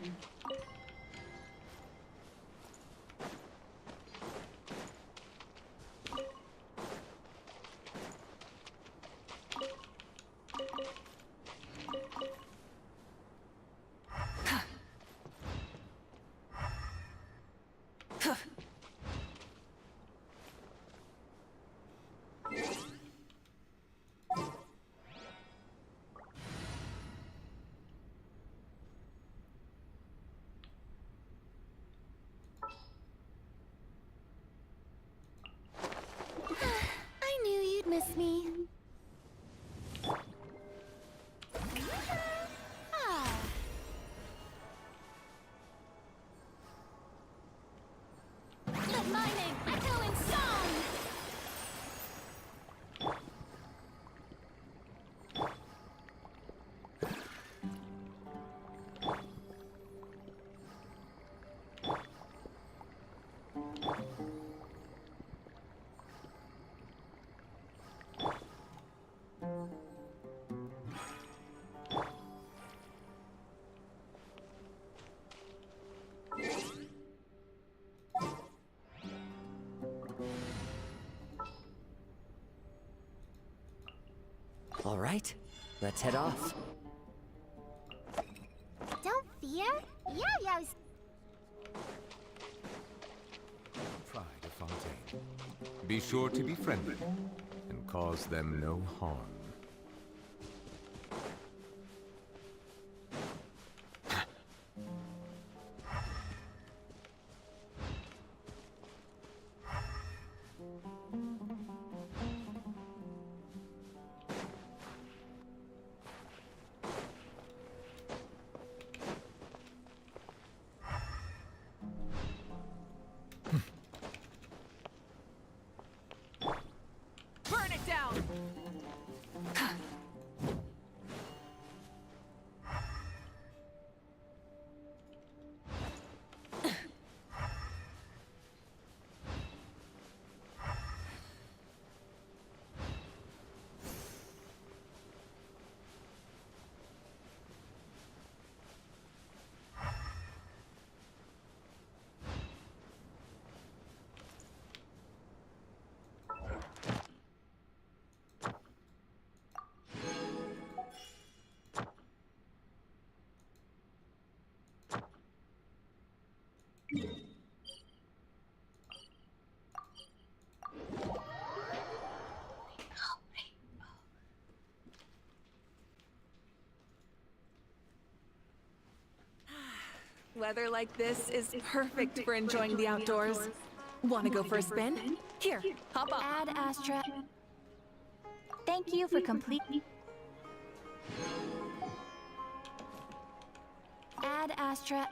I knew you'd miss me. Ah. Let my name echo in song! All right, let's head off. Don't fear. Yo-yos. Pride of Fontaine. Be sure to be friendly and cause them no harm. Burn it down! Weather like this is perfect for enjoying the outdoors. Want to go for a spin? Here, hop up. Ad Astra. Thank you for complete. Ad Astra.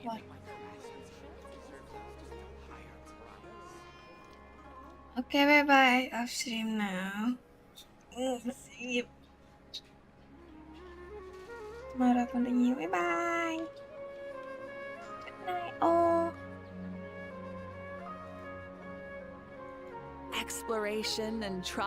What? Okay, bye bye. Off stream now. See you. Tomorrow continue. Bye bye. Good night, all. Exploration and try.